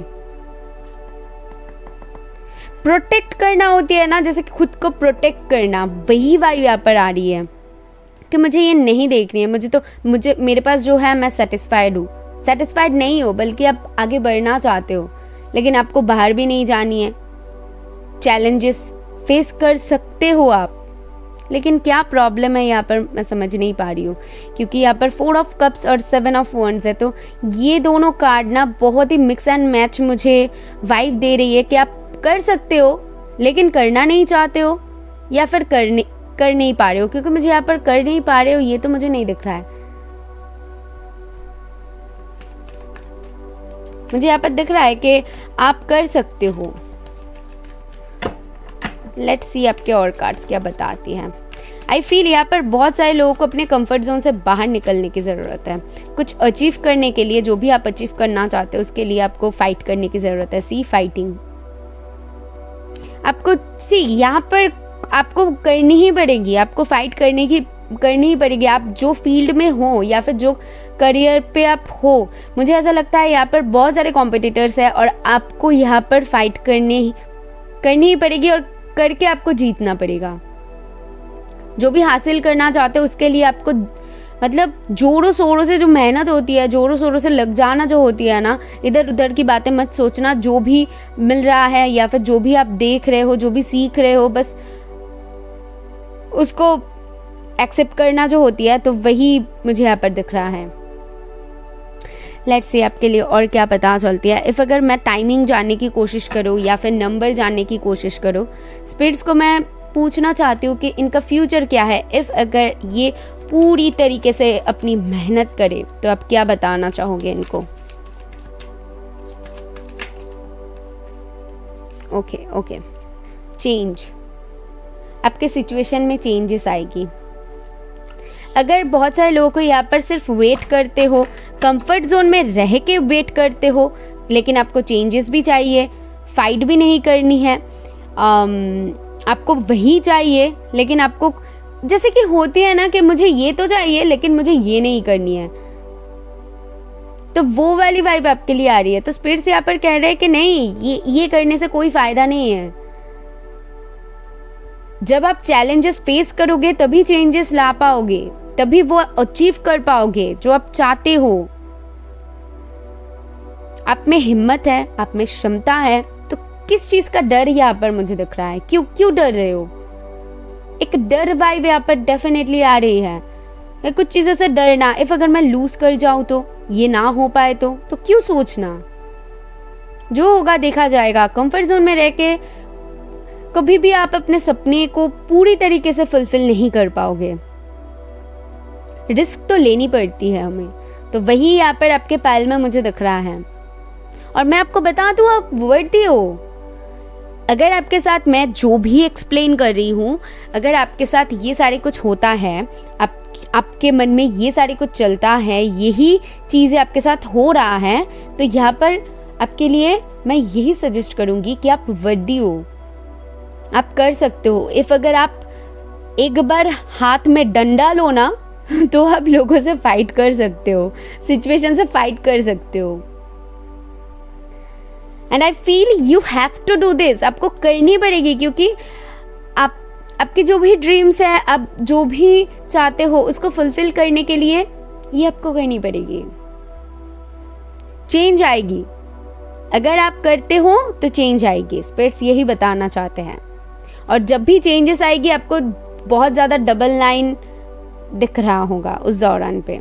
S1: प्रोटेक्ट करना होती है ना, जैसे कि खुद को प्रोटेक्ट करना, वही वायु यहाँ पर आ रही है कि मुझे ये नहीं देखनी है, मुझे मेरे पास जो है मैं सेटिस्फाइड हूँ। सेटिस्फाइड नहीं हो, बल्कि आप आगे बढ़ना चाहते हो, लेकिन आपको बाहर भी नहीं जानी है। चैलेंजेस फेस कर सकते हो आप, लेकिन क्या प्रॉब्लम है यहाँ पर मैं समझ नहीं पा रही हूँ, क्योंकि यहाँ पर 4 ऑफ कप्स और 7 ऑफ वंड्स है। तो ये दोनों कार्ड ना बहुत ही मिक्स एंड मैच मुझे वाइब दे रही है कि आप कर सकते हो, लेकिन करना नहीं चाहते हो, या फिर कर नहीं पा रहे हो। क्योंकि मुझे यहाँ पर कर नहीं पा रहे हो, ये तो मुझे नहीं दिख रहा है। मुझे यहाँ पर दिख रहा है कि आप कर सकते हो। लेट्स सी आपके और कार्ड्स क्या बताती हैं। आई फील यहाँ पर बहुत सारे लोगों को अपने कंफर्ट जोन से बाहर निकलने की ज़रूरत है। कुछ अचीव करने के लिए, जो भी आप अचीव करना चाहते हो, उसके लिए आपको फाइट करने की ज़रूरत है। सी फाइटिंग आपको, सी यहाँ पर आपको करनी ही पड़ेगी, आपको फाइट करनी ही पड़ेगी। आप जो फील्ड में हो या फिर जो करियर पे आप हो, मुझे ऐसा लगता है यहाँ पर बहुत सारे कॉम्पिटिटर्स हैं और आपको यहाँ पर फाइट करनी ही पड़ेगी और करके आपको जीतना पड़ेगा। जो भी हासिल करना चाहते हो उसके लिए आपको मतलब जोरों शोरों से जो मेहनत होती है, जोरों शोरों से लग जाना जो होती है ना, इधर उधर की बातें मत सोचना। जो भी मिल रहा है या फिर जो भी आप देख रहे हो, जो भी सीख रहे हो, बस उसको एक्सेप्ट करना जो होती है, तो वही मुझे यहाँ पर दिख रहा है। लेट्स सी आपके लिए और क्या पता चलती है। इफ़ अगर मैं टाइमिंग जानने की कोशिश करूँ या फिर नंबर जानने की कोशिश करूँ, स्पिरिट्स को मैं पूछना चाहती हूँ कि इनका फ्यूचर क्या है। इफ़ अगर ये पूरी तरीके से अपनी मेहनत करे तो आप क्या बताना चाहोगे इनको। ओके, चेंज, आपके सिचुएशन में चेंजेस आएगी। अगर बहुत सारे लोगों को यहाँ पर सिर्फ वेट करते हो, कंफर्ट जोन में रह के वेट करते हो, लेकिन आपको चेंजेस भी चाहिए, फाइट भी नहीं करनी है, आपको वही चाहिए, लेकिन आपको जैसे कि होती है ना कि मुझे ये तो चाहिए लेकिन मुझे ये नहीं करनी है, तो वो वाली वाइब आपके लिए आ रही है। तो स्पिरिट्स यहाँ पर कह रहे हैं कि नहीं, ये करने से कोई फायदा नहीं है। जब आप चैलेंजेस फेस करोगे तभी चेंजेस ला पाओगे, तभी वो अचीव कर पाओगे जो आप चाहते हो। आप में हिम्मत है, आप में क्षमता है, तो किस चीज का डर यहाँ पर मुझे दिख रहा है? क्यों डर रहे हो? एक डर वाइब यहाँ पर डेफिनेटली आ रही है। कुछ चीजों से डरना, इफ अगर मैं लूज कर जाऊं तो, ये ना हो पाए तो क्यों सोचना? जो होगा देखा जाएगा। कंफर्ट जोन में रह के कभी भी आप अपने सपने को पूरी तरीके से फुलफिल नहीं कर पाओगे। रिस्क तो लेनी पड़ती है हमें, तो वही यहाँ पर आपके पायल में मुझे दिख रहा है। और मैं आपको बता दूं, आप वर्दी हो। अगर आपके साथ मैं जो भी एक्सप्लेन कर रही हूँ, अगर आपके साथ ये सारे कुछ होता है, आपके मन में ये सारे कुछ चलता है, यही चीज़ें आपके साथ हो रहा है, तो यहाँ पर आपके लिए मैं यही सजेस्ट करूँगी कि आप वर्दी हो, आप कर सकते हो। इफ अगर आप एक बार हाथ में डंडा लो ना, तो आप लोगों से फाइट कर सकते हो, सिचुएशन से फाइट कर सकते हो। And I feel you have to do this, आपको करनी पड़ेगी, क्योंकि आपकी जो भी ड्रीम्स है, आप जो भी चाहते हो उसको फुलफिल करने के लिए ये आपको करनी पड़ेगी। चेंज आएगी, अगर आप करते हो तो चेंज आएगी। स्पिरिट्स यही बताना चाहते हैं। और जब भी चेंजेस आएगी, आपको बहुत ज़्यादा डबल लाइन दिख रहा होगा उस दौरान पे।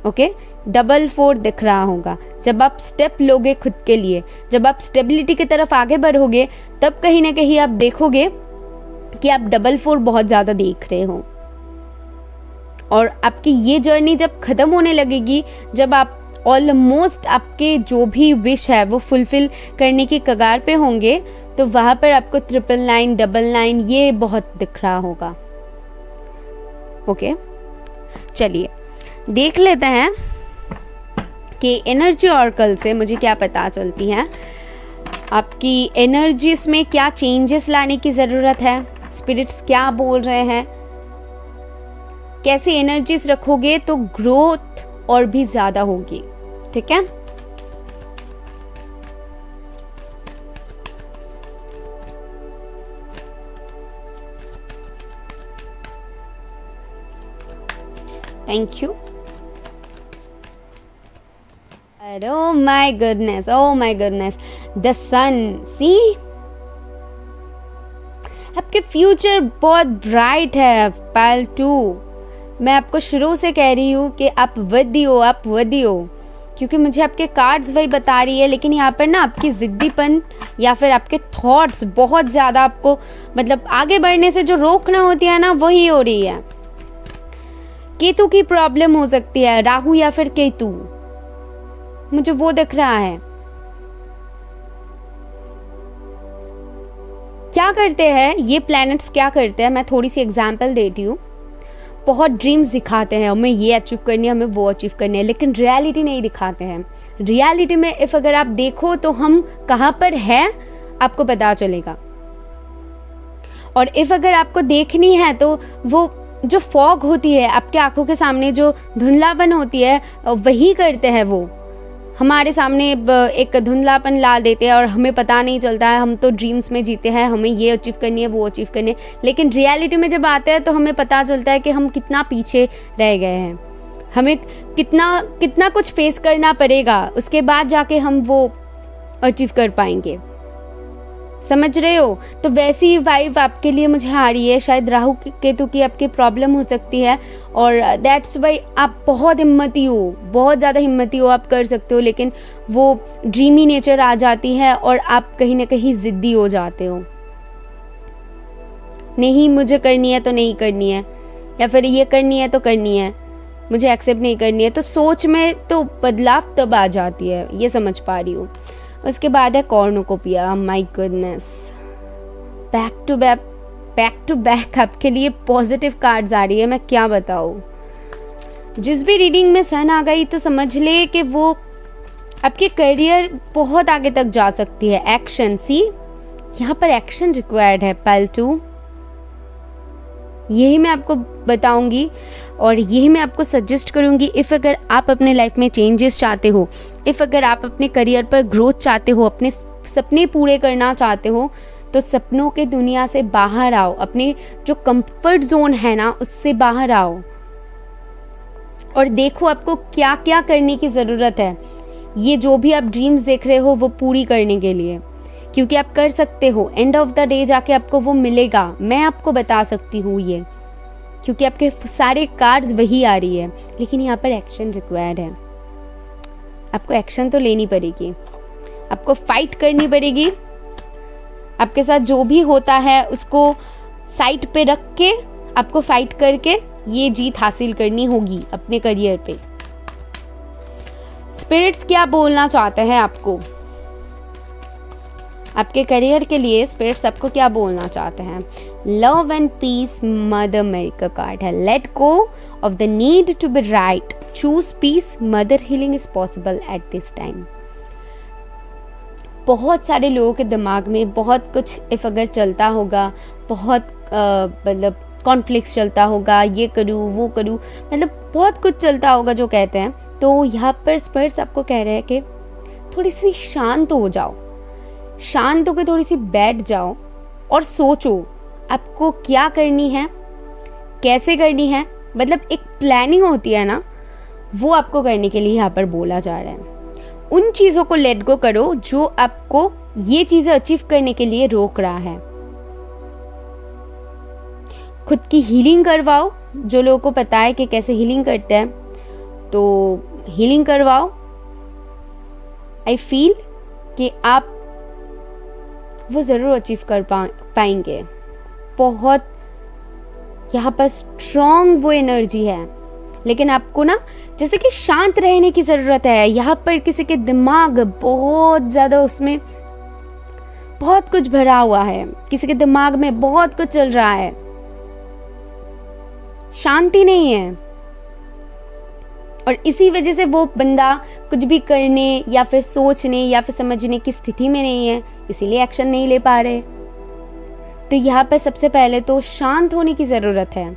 S1: ओके, डबल 4 दिख रहा होगा। जब आप स्टेप लोगे खुद के लिए, जब आप स्टेबिलिटी की तरफ आगे बढ़ोगे, तब कहीं ना कहीं आप देखोगे कि आप डबल 4 बहुत ज़्यादा देख रहे हो। और आपकी ये जर्नी जब खत्म होने लगेगी, जब आप ऑलमोस्ट आपके जो भी विश है वो फुलफिल करने की कगार पे होंगे, तो वहाँ पर आपको 999, 99 ये बहुत दिख रहा होगा। ओके, चलिए देख लेते हैं कि एनर्जी ऑर्कल से मुझे क्या पता चलती है। आपकी एनर्जीज में क्या चेंजेस लाने की ज़रूरत है, स्पिरिट्स क्या बोल रहे हैं, कैसे एनर्जीज रखोगे तो ग्रोथ और भी ज़्यादा होगी। ठीक है, thank you. Oh my goodness, oh my goodness, the sun, see? आपके फ्यूचर बहुत ब्राइट है पाल 2। मैं आपको शुरू से कह रही हूँ कि आप वधियो, आप वधियो, क्योंकि मुझे आपके कार्ड्स वही बता रही है। लेकिन यहाँ पर ना आपकी जिद्दीपन या फिर आपके थॉट्स बहुत ज़्यादा आपको मतलब आगे बढ़ने से जो रोकना होती है ना, वही हो रही है। केतु की प्रॉब्लम हो सकती है, राहु या फिर केतु, मुझे वो दिख रहा है। क्या करते हैं ये प्लैनेट्स, क्या करते हैं, मैं थोड़ी सी एग्जांपल देती हूँ। बहुत ड्रीम्स दिखाते हैं, हमें ये अचीव करनी है, हमें वो अचीव करनी है, लेकिन रियलिटी नहीं दिखाते हैं। रियलिटी में इफ अगर आप देखो तो हम कहाँ पर हैं आपको पता चलेगा। और इफ अगर आपको देखनी है तो वो जो फॉग होती है आपके आंखों के सामने, जो धुंधलापन होती है, वही करते हैं वो हमारे सामने एक धुंधलापन ला देते हैं और हमें पता नहीं चलता है। हम तो ड्रीम्स में जीते हैं, हमें ये अचीव करनी है, वो अचीव करनी है, लेकिन रियलिटी में जब आते हैं तो हमें पता चलता है कि हम कितना पीछे रह गए हैं। हमें कितना कुछ फेस करना पड़ेगा, उसके बाद जाके हम वो अचीव कर पाएंगे। समझ रहे हो? तो वैसी वाइब आपके लिए मुझे आ रही है। शायद राहु केतु की आपकी प्रॉब्लम हो सकती है और दैट्स वाई आप बहुत हिम्मती हो, बहुत ज़्यादा हिम्मती हो, आप कर सकते हो, लेकिन वो ड्रीमी नेचर आ जाती है और आप कहीं ना कहीं जिद्दी हो जाते हो। नहीं मुझे करनी है तो नहीं करनी है, या फिर ये करनी है तो करनी है, मुझे एक्सेप्ट नहीं करनी है, तो सोच में तो बदलाव तब आ जाती है, ये समझ पा रही हूँ। उसके बाद है cornucopia. My goodness, back to back आपके लिए पॉजिटिव कार्ड्स आ रही है। मैं क्या बताऊँ, जिस भी रीडिंग में सन आ गई तो समझ ले कि वो आपके करियर बहुत आगे तक जा सकती है। एक्शन, सी यहाँ पर एक्शन रिक्वायर्ड है पाल 2। यही मैं आपको बताऊंगी और यही मैं आपको सजेस्ट करूंगी। इफ़ अगर आप अपने लाइफ में चेंजेस चाहते हो, इफ़ अगर आप अपने करियर पर ग्रोथ चाहते हो, अपने सपने पूरे करना चाहते हो, तो सपनों के दुनिया से बाहर आओ, अपने जो कंफर्ट जोन है ना उससे बाहर आओ और देखो आपको क्या क्या करने की ज़रूरत है। ये जो भी आप ड्रीम्स देख रहे हो वो पूरी करने के लिए, क्योंकि आप कर सकते हो। एंड ऑफ द डे जाके आपको वो मिलेगा, मैं आपको बता सकती हूँ ये, क्योंकि आपके सारे कार्ड्स वही आ रही है। लेकिन यहाँ पर एक्शन रिक्वायर्ड है, आपको एक्शन तो लेनी पड़ेगी, आपको फाइट करनी पड़ेगी। आपके साथ जो भी होता है उसको साइड पे रख के आपको फाइट करके ये जीत हासिल करनी होगी अपने करियर पे। स्पिरिट्स क्या बोलना चाहते हैं आपको, आपके करियर के लिए स्पिरिट्स आपको क्या बोलना चाहते हैं? लव एंड पीस, मदर मेरी का कार्ड है। Let go of the need to be right, choose peace, mother healing is possible at this time. बहुत सारे लोगों के दिमाग में बहुत कुछ इफ अगर चलता होगा, बहुत मतलब कॉन्फ्लिक्ट चलता होगा, ये करूँ वो करूँ, मतलब बहुत कुछ चलता होगा जो कहते हैं। तो यहाँ पर स्पिरिट्स आपको कह रहे हैं कि थोड़ी सी शांत हो जाओ, शांत होकर थोड़ी सी बैठ जाओ और सोचो आपको क्या करनी है, कैसे करनी है। मतलब एक प्लानिंग होती है ना, वो आपको करने के लिए यहाँ पर बोला जा रहा है। उन चीज़ों को लेट गो करो जो आपको ये चीज़ें अचीव करने के लिए रोक रहा है। खुद की हीलिंग करवाओ, जो लोगों को पता है कि कैसे हीलिंग करते हैं तो हीलिंग करवाओ। आई फील कि आप वो ज़रूर अचीव कर पाएंगे। बहुत यहाँ पर स्ट्रॉन्ग वो एनर्जी है, लेकिन आपको ना जैसे कि शांत रहने की ज़रूरत है। यहाँ पर किसी के दिमाग बहुत ज़्यादा, उसमें बहुत कुछ भरा हुआ है, किसी के दिमाग में बहुत कुछ चल रहा है, शांति नहीं है, और इसी वजह से वो बंदा कुछ भी करने या फिर सोचने या फिर समझने की स्थिति में नहीं है, इसीलिए एक्शन नहीं ले पा रहे। तो यहाँ पर सबसे पहले तो शांत होने की ज़रूरत है।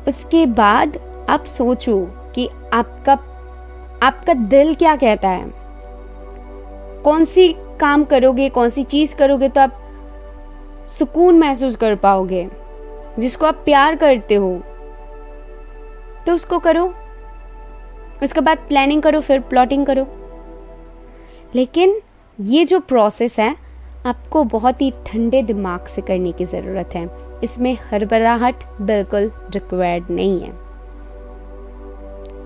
S1: उसके बाद आप सोचो कि आपका दिल क्या कहता है, कौन सी काम करोगे, कौन सी चीज़ करोगे तो आप सुकून महसूस कर पाओगे, जिसको आप प्यार करते हो तो उसको करो। उसके बाद प्लानिंग करो, फिर प्लॉटिंग करो। लेकिन ये जो प्रोसेस है आपको बहुत ही ठंडे दिमाग से करने की ज़रूरत है। इसमें हड़बड़ाहट बिल्कुल रिक्वायर्ड नहीं है।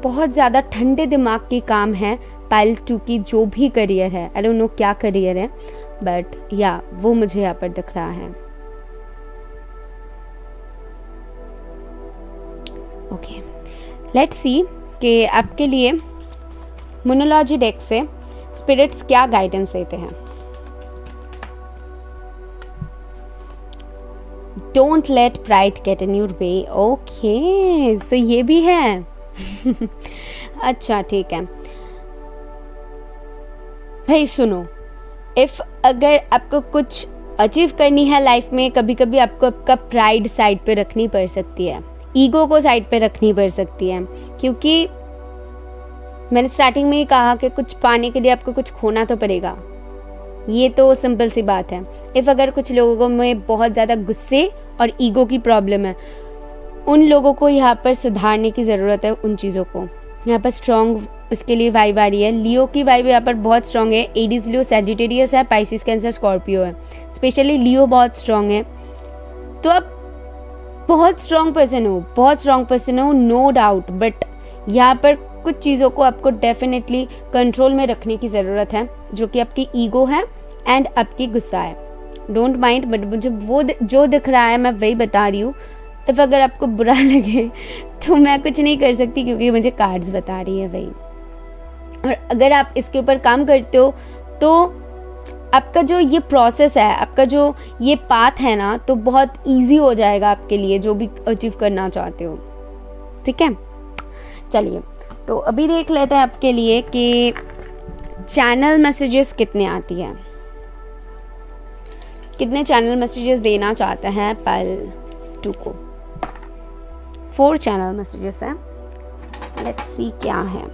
S1: बहुत ज़्यादा ठंडे दिमाग की काम है पाइल 2 की जो भी करियर है। आई डोंट नो क्या करियर है, बट या वो मुझे यहाँ पर दिख रहा है। ओके, लेट्स सी कि आपके लिए मोनोलॉजी डेक से स्पिरिट्स क्या गाइडेंस देते हैं। Don't let pride get in your way. Okay, so ये भी है। अच्छा ठीक है भाई, सुनो, इफ अगर आपको कुछ अचीव करनी है लाइफ में, कभी कभी आपको आपका प्राइड साइड पे रखनी पड़ सकती है, ईगो को साइड पे रखनी पड़ सकती है, क्योंकि मैंने स्टार्टिंग में ही कहा कि कुछ पाने के लिए आपको कुछ खोना तो पड़ेगा। ये तो सिंपल सी बात है। इफ अगर कुछ लोगों में बहुत ज़्यादा गुस्से और ईगो की प्रॉब्लम है, उन लोगों को यहाँ पर सुधारने की ज़रूरत है। उन चीज़ों को यहाँ पर स्ट्रॉन्ग उसके लिए वाइब आ रही है। लियो की वाइब यहाँ पर बहुत स्ट्रॉन्ग है। एडीज लियो सैजिटेरियस है, पाइसिस कैंसर स्कॉर्पियो है, स्पेशली लियो बहुत स्ट्रॉन्ग है। तो आप बहुत स्ट्रॉन्ग पर्सन हो, नो डाउट, बट यहाँ पर कुछ चीज़ों को आपको डेफिनेटली कंट्रोल में रखने की ज़रूरत है, जो कि आपकी ईगो है एंड आपकी गुस्सा है। डोंट माइंड, बट मुझे वो जो दिख रहा है मैं वही बता रही हूँ। इफ अगर आपको बुरा लगे तो मैं कुछ नहीं कर सकती, क्योंकि मुझे कार्ड्स बता रही है वही। और अगर आप इसके ऊपर काम करते हो तो आपका जो ये प्रोसेस है, आपका जो ये पाथ है ना, तो बहुत इजी हो जाएगा आपके लिए, जो भी अचीव करना चाहते हो। ठीक है, चलिए तो अभी देख लेते हैं आपके लिए कि चैनल मैसेजेस कितने आती है, कितने चैनल मैसेजेस देना चाहते हैं पाइल 2 को। 4 चैनल मैसेजेस हैं। लेट्स सी क्या है।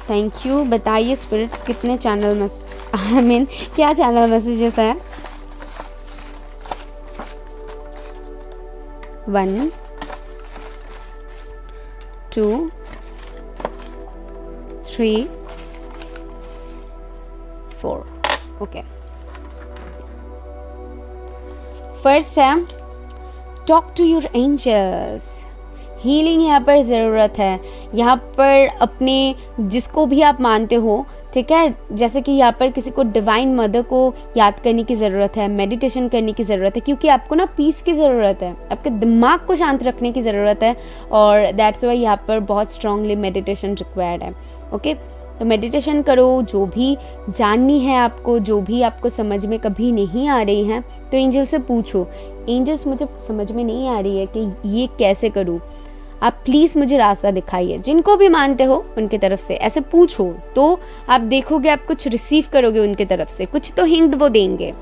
S1: थैंक यू, बताइए स्पिरिट्स कितने चैनल क्या चैनल मैसेजेस हैं। 1 2 3 4। ओके, फर्स्ट है talk to your angels. Healing यहाँ पर ज़रूरत है। यहाँ पर अपने जिसको भी आप मानते हो, ठीक है, जैसे कि यहाँ पर किसी को डिवाइन मदर को याद करने की ज़रूरत है, मेडिटेशन करने की ज़रूरत है, क्योंकि आपको ना पीस की ज़रूरत है, आपके दिमाग को शांत रखने की ज़रूरत है, और दैट्स वाई यहाँ पर बहुत स्ट्रांगली मेडिटेशन रिक्वायर्ड है। ओके, तो मेडिटेशन करो। जो भी जाननी है आपको, जो भी आपको समझ में कभी नहीं आ रही है, तो एंजल से पूछो, एंजल्स मुझे समझ में नहीं आ रही है कि ये कैसे करूँ, आप प्लीज़ मुझे रास्ता दिखाइए। जिनको भी मानते हो उनके तरफ से ऐसे पूछो, तो आप देखोगे आप कुछ रिसीव करोगे उनके तरफ से, कुछ तो हिंट वो देंगे।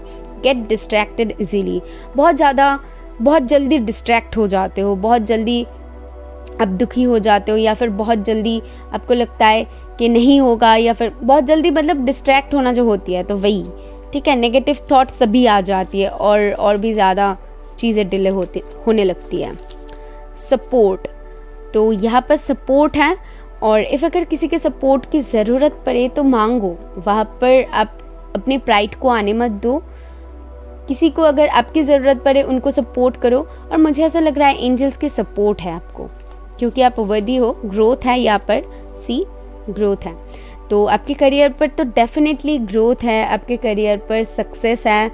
S1: Get distracted easily. बहुत जल्दी डिस्ट्रैक्ट हो जाते हो, बहुत जल्दी आप दुखी हो जाते हो, या फिर बहुत जल्दी आपको लगता है कि नहीं होगा, या फिर बहुत जल्दी मतलब डिस्ट्रैक्ट होना जो होती है, तो वही, ठीक है, नेगेटिव थॉट्स तभी आ जाती है, और भी ज़्यादा चीज़ें डिले होने लगती है। सपोर्ट, तो यहाँ पर सपोर्ट है, और इफ़ अगर किसी के सपोर्ट की ज़रूरत पड़े तो मांगो। वहाँ पर आप अपने प्राइड को आने मत दो। किसी को अगर आपकी ज़रूरत पड़े उनको सपोर्ट करो, और मुझे ऐसा लग रहा है एंजल्स की सपोर्ट है आपको, क्योंकि आप वर्दी हो। ग्रोथ है यहाँ पर, सी ग्रोथ है, तो आपके करियर पर तो डेफिनेटली ग्रोथ है, आपके करियर पर सक्सेस है,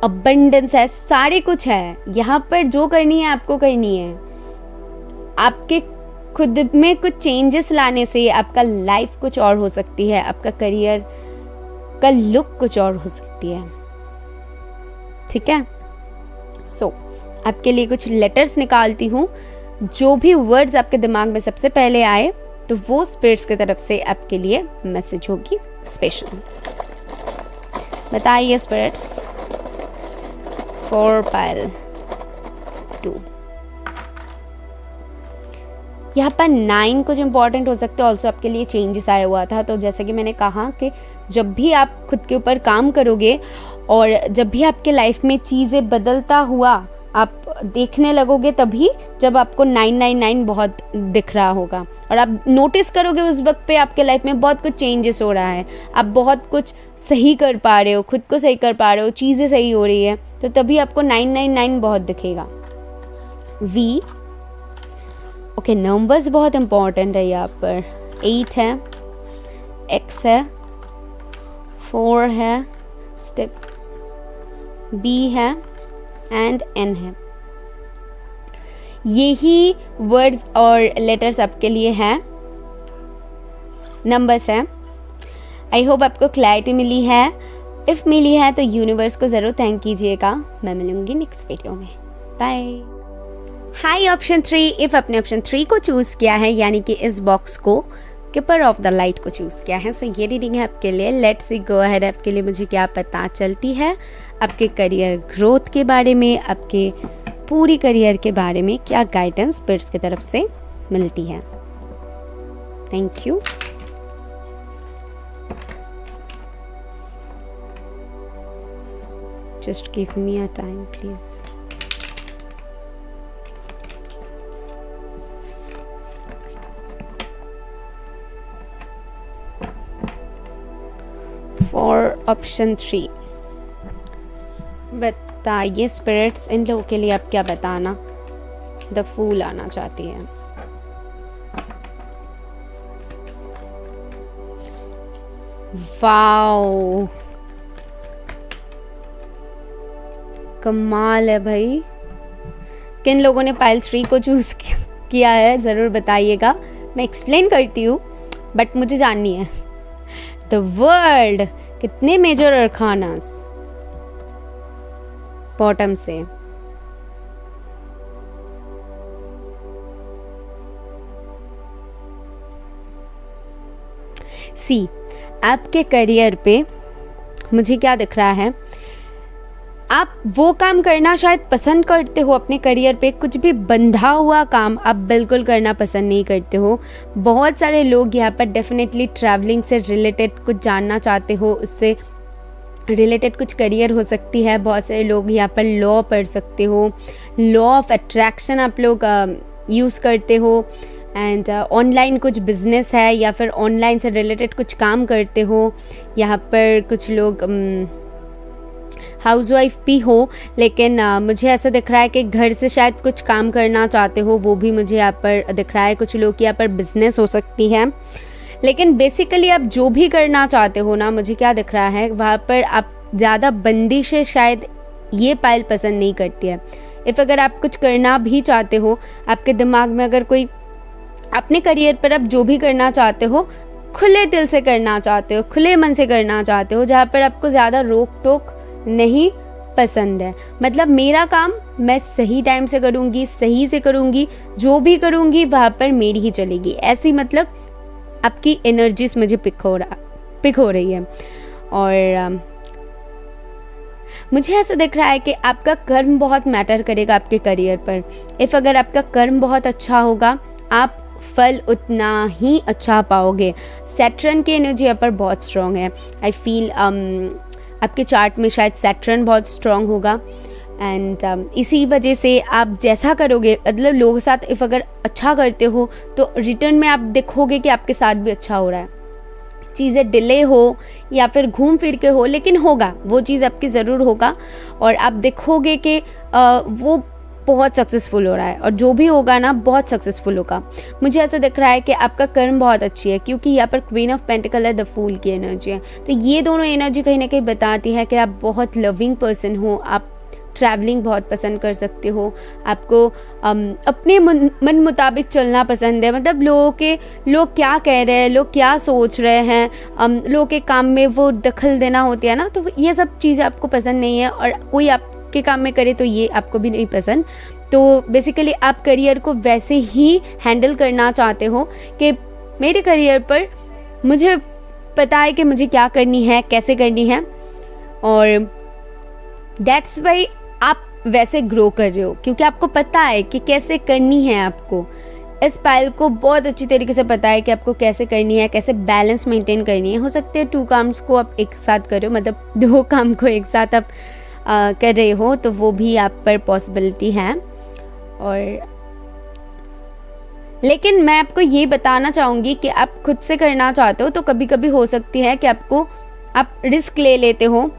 S1: अबंडेंस है, सारे कुछ है यहाँ पर। जो करनी है आपको करनी है। आपके खुद में कुछ चेंजेस लाने से आपका लाइफ कुछ और हो सकती है, आपका करियर का लुक कुछ और हो सकती है। ठीक है, सो आपके लिए कुछ लेटर्स निकालती हूँ। जो भी वर्ड्स आपके दिमाग में सबसे पहले आए तो वो स्पिरिट्स की तरफ से आपके लिए मैसेज होगी स्पेशल। बताइए स्पिरिट्स। 4 पाइल 2। यहाँ पर 9 कुछ इंपॉर्टेंट हो सकते हैं। ऑल्सो आपके लिए चेंजेस आया हुआ था। तो जैसे कि मैंने कहा कि जब भी आप खुद के ऊपर काम करोगे और जब भी आपके लाइफ में चीज़ें बदलता हुआ आप देखने लगोगे, तभी जब आपको 999 बहुत दिख रहा होगा और आप नोटिस करोगे उस वक्त पे आपके लाइफ में बहुत कुछ चेंजेस हो रहा है, आप बहुत कुछ सही कर पा रहे हो, खुद को सही कर पा रहे हो, चीज़ें सही हो रही है, तो तभी आपको 999 बहुत दिखेगा। वी ओके, नंबर्स बहुत इंपॉर्टेंट है यहाँ पर। 8 है, X है, 4 है, स्टेप B है एंड N है। यही वर्ड्स और लेटर्स आपके लिए हैं, नंबर्स हैं। आई होप आपको क्लैरिटी मिली है। इफ़ मिली है तो यूनिवर्स को ज़रूर थैंक कीजिएगा। मैं मिलूंगी नेक्स्ट वीडियो में। बाय। High option 3। इफ़ आपने ऑप्शन 3 को चूज़ किया है, यानी कि इस बॉक्स को कीपर ऑफ द लाइट को चूज़ किया है, सो ये रीडिंग है आपके लिए। Let's see go ahead. आपके लिए मुझे क्या पता चलती है आपके करियर ग्रोथ के बारे में, आपके पूरी करियर के बारे में क्या गाइडेंस स्पिरिट्स की तरफ से मिलती है। Thank you. Just give me a time please. For option 3 बताइए स्पिरिट्स, इन लोगों के लिए आप क्या बताना द फूल आना चाहती है। वाओ, कमाल है भाई। किन लोगों ने पाइल 3 को चूज किया है ज़रूर बताइएगा। मैं एक्सप्लेन करती हूँ बट मुझे जाननी है। द वर्ल्ड, कितने मेजर अरखानास बॉटम से। सी, आपके करियर पे मुझे क्या दिख रहा है, आप वो काम करना शायद पसंद करते हो अपने करियर पे, कुछ भी बंधा हुआ काम आप बिल्कुल करना पसंद नहीं करते हो। बहुत सारे लोग यहाँ पर डेफिनेटली ट्रैवलिंग से रिलेटेड कुछ जानना चाहते हो, उससे रिलेटेड कुछ करियर हो सकती है। बहुत सारे लोग यहाँ पर लॉ पढ़ सकते हो, लॉ ऑफ अट्रैक्शन आप लोग यूज़ करते हो, एंड ऑनलाइन कुछ बिजनेस है या फिर ऑनलाइन से रिलेटेड कुछ काम करते हो। यहाँ पर कुछ लोग हाउसवाइफ भी हो, लेकिन मुझे ऐसा दिख रहा है कि घर से शायद कुछ काम करना चाहते हो, वो भी मुझे यहाँ पर दिख रहा है। कुछ लोग यहाँ पर बिजनेस हो सकती है, लेकिन बेसिकली आप जो भी करना चाहते हो ना, मुझे क्या दिख रहा है वहाँ पर आप ज़्यादा बंदिशें शायद ये पाइल पसंद नहीं करती है। इफ़ अगर आप कुछ करना भी चाहते हो, आपके दिमाग में अगर कोई अपने करियर पर आप जो भी करना चाहते हो, खुले दिल से करना चाहते हो, खुले मन से करना चाहते हो, जहाँ पर आपको ज़्यादा रोक टोक नहीं पसंद है। मतलब मेरा काम मैं सही टाइम से करूँगी, सही से करूँगी, जो भी करूँगी वहाँ पर मेरी ही चलेगी, ऐसी मतलब आपकी एनर्जीज मुझे पिक हो रही है। और मुझे ऐसा दिख रहा है कि आपका कर्म बहुत मैटर करेगा आपके करियर पर। इफ़ अगर आपका कर्म बहुत अच्छा होगा, आप फल उतना ही अच्छा पाओगे। सैटर्न की एनर्जी यहाँ पर बहुत स्ट्रॉन्ग है। आई फील आपके चार्ट में शायद सैटर्न बहुत स्ट्रॉन्ग होगा, एंड इसी वजह से आप जैसा करोगे, मतलब लोगों के साथ इफ़ अगर अच्छा करते हो तो रिटर्न में आप देखोगे कि आपके साथ भी अच्छा हो रहा है। चीज़ें डिले हो या फिर घूम फिर के हो, लेकिन होगा, वो चीज़ आपकी ज़रूर होगा। और आप देखोगे कि वो बहुत सक्सेसफुल हो रहा है और जो भी होगा ना बहुत सक्सेसफुल होगा। मुझे ऐसा दिख रहा है कि आपका कर्म बहुत अच्छी है, क्योंकि यहाँ पर क्वीन ऑफ पेंटिकल है, द फूल की एनर्जी है। तो ये दोनों एनर्जी कहीं ना कहीं बताती है कि आप बहुत लविंग पर्सन हो, आप ट्रैवलिंग बहुत पसंद कर सकते हो, आपको अपने मन मुताबिक चलना पसंद है। मतलब लोग क्या कह रहे हैं, लोग क्या सोच रहे हैं, लोगों के काम में वो दखल देना होती है ना, तो ये सब चीज़ें आपको पसंद नहीं है और कोई आपके काम में करे तो ये आपको भी नहीं पसंद। तो बेसिकली आप करियर को वैसे ही हैंडल करना चाहते हो कि मेरे करियर पर मुझे पता है कि मुझे क्या करनी है, कैसे करनी है, और दैट्स वाई आप वैसे ग्रो कर रहे हो, क्योंकि आपको पता है कि कैसे करनी है। आपको इस पाइल को बहुत अच्छी तरीके से पता है कि आपको कैसे करनी है, कैसे बैलेंस मेंटेन करनी है। हो सकते हैं 2 काम्स को आप एक साथ करो, मतलब 2 काम को एक साथ आप कर रहे हो, तो वो भी आप पर पॉसिबिलिटी है। और लेकिन मैं आपको ये बताना चाहूँगी कि आप खुद से करना चाहते हो तो कभी कभी हो सकती है कि आप रिस्क ले लेते हो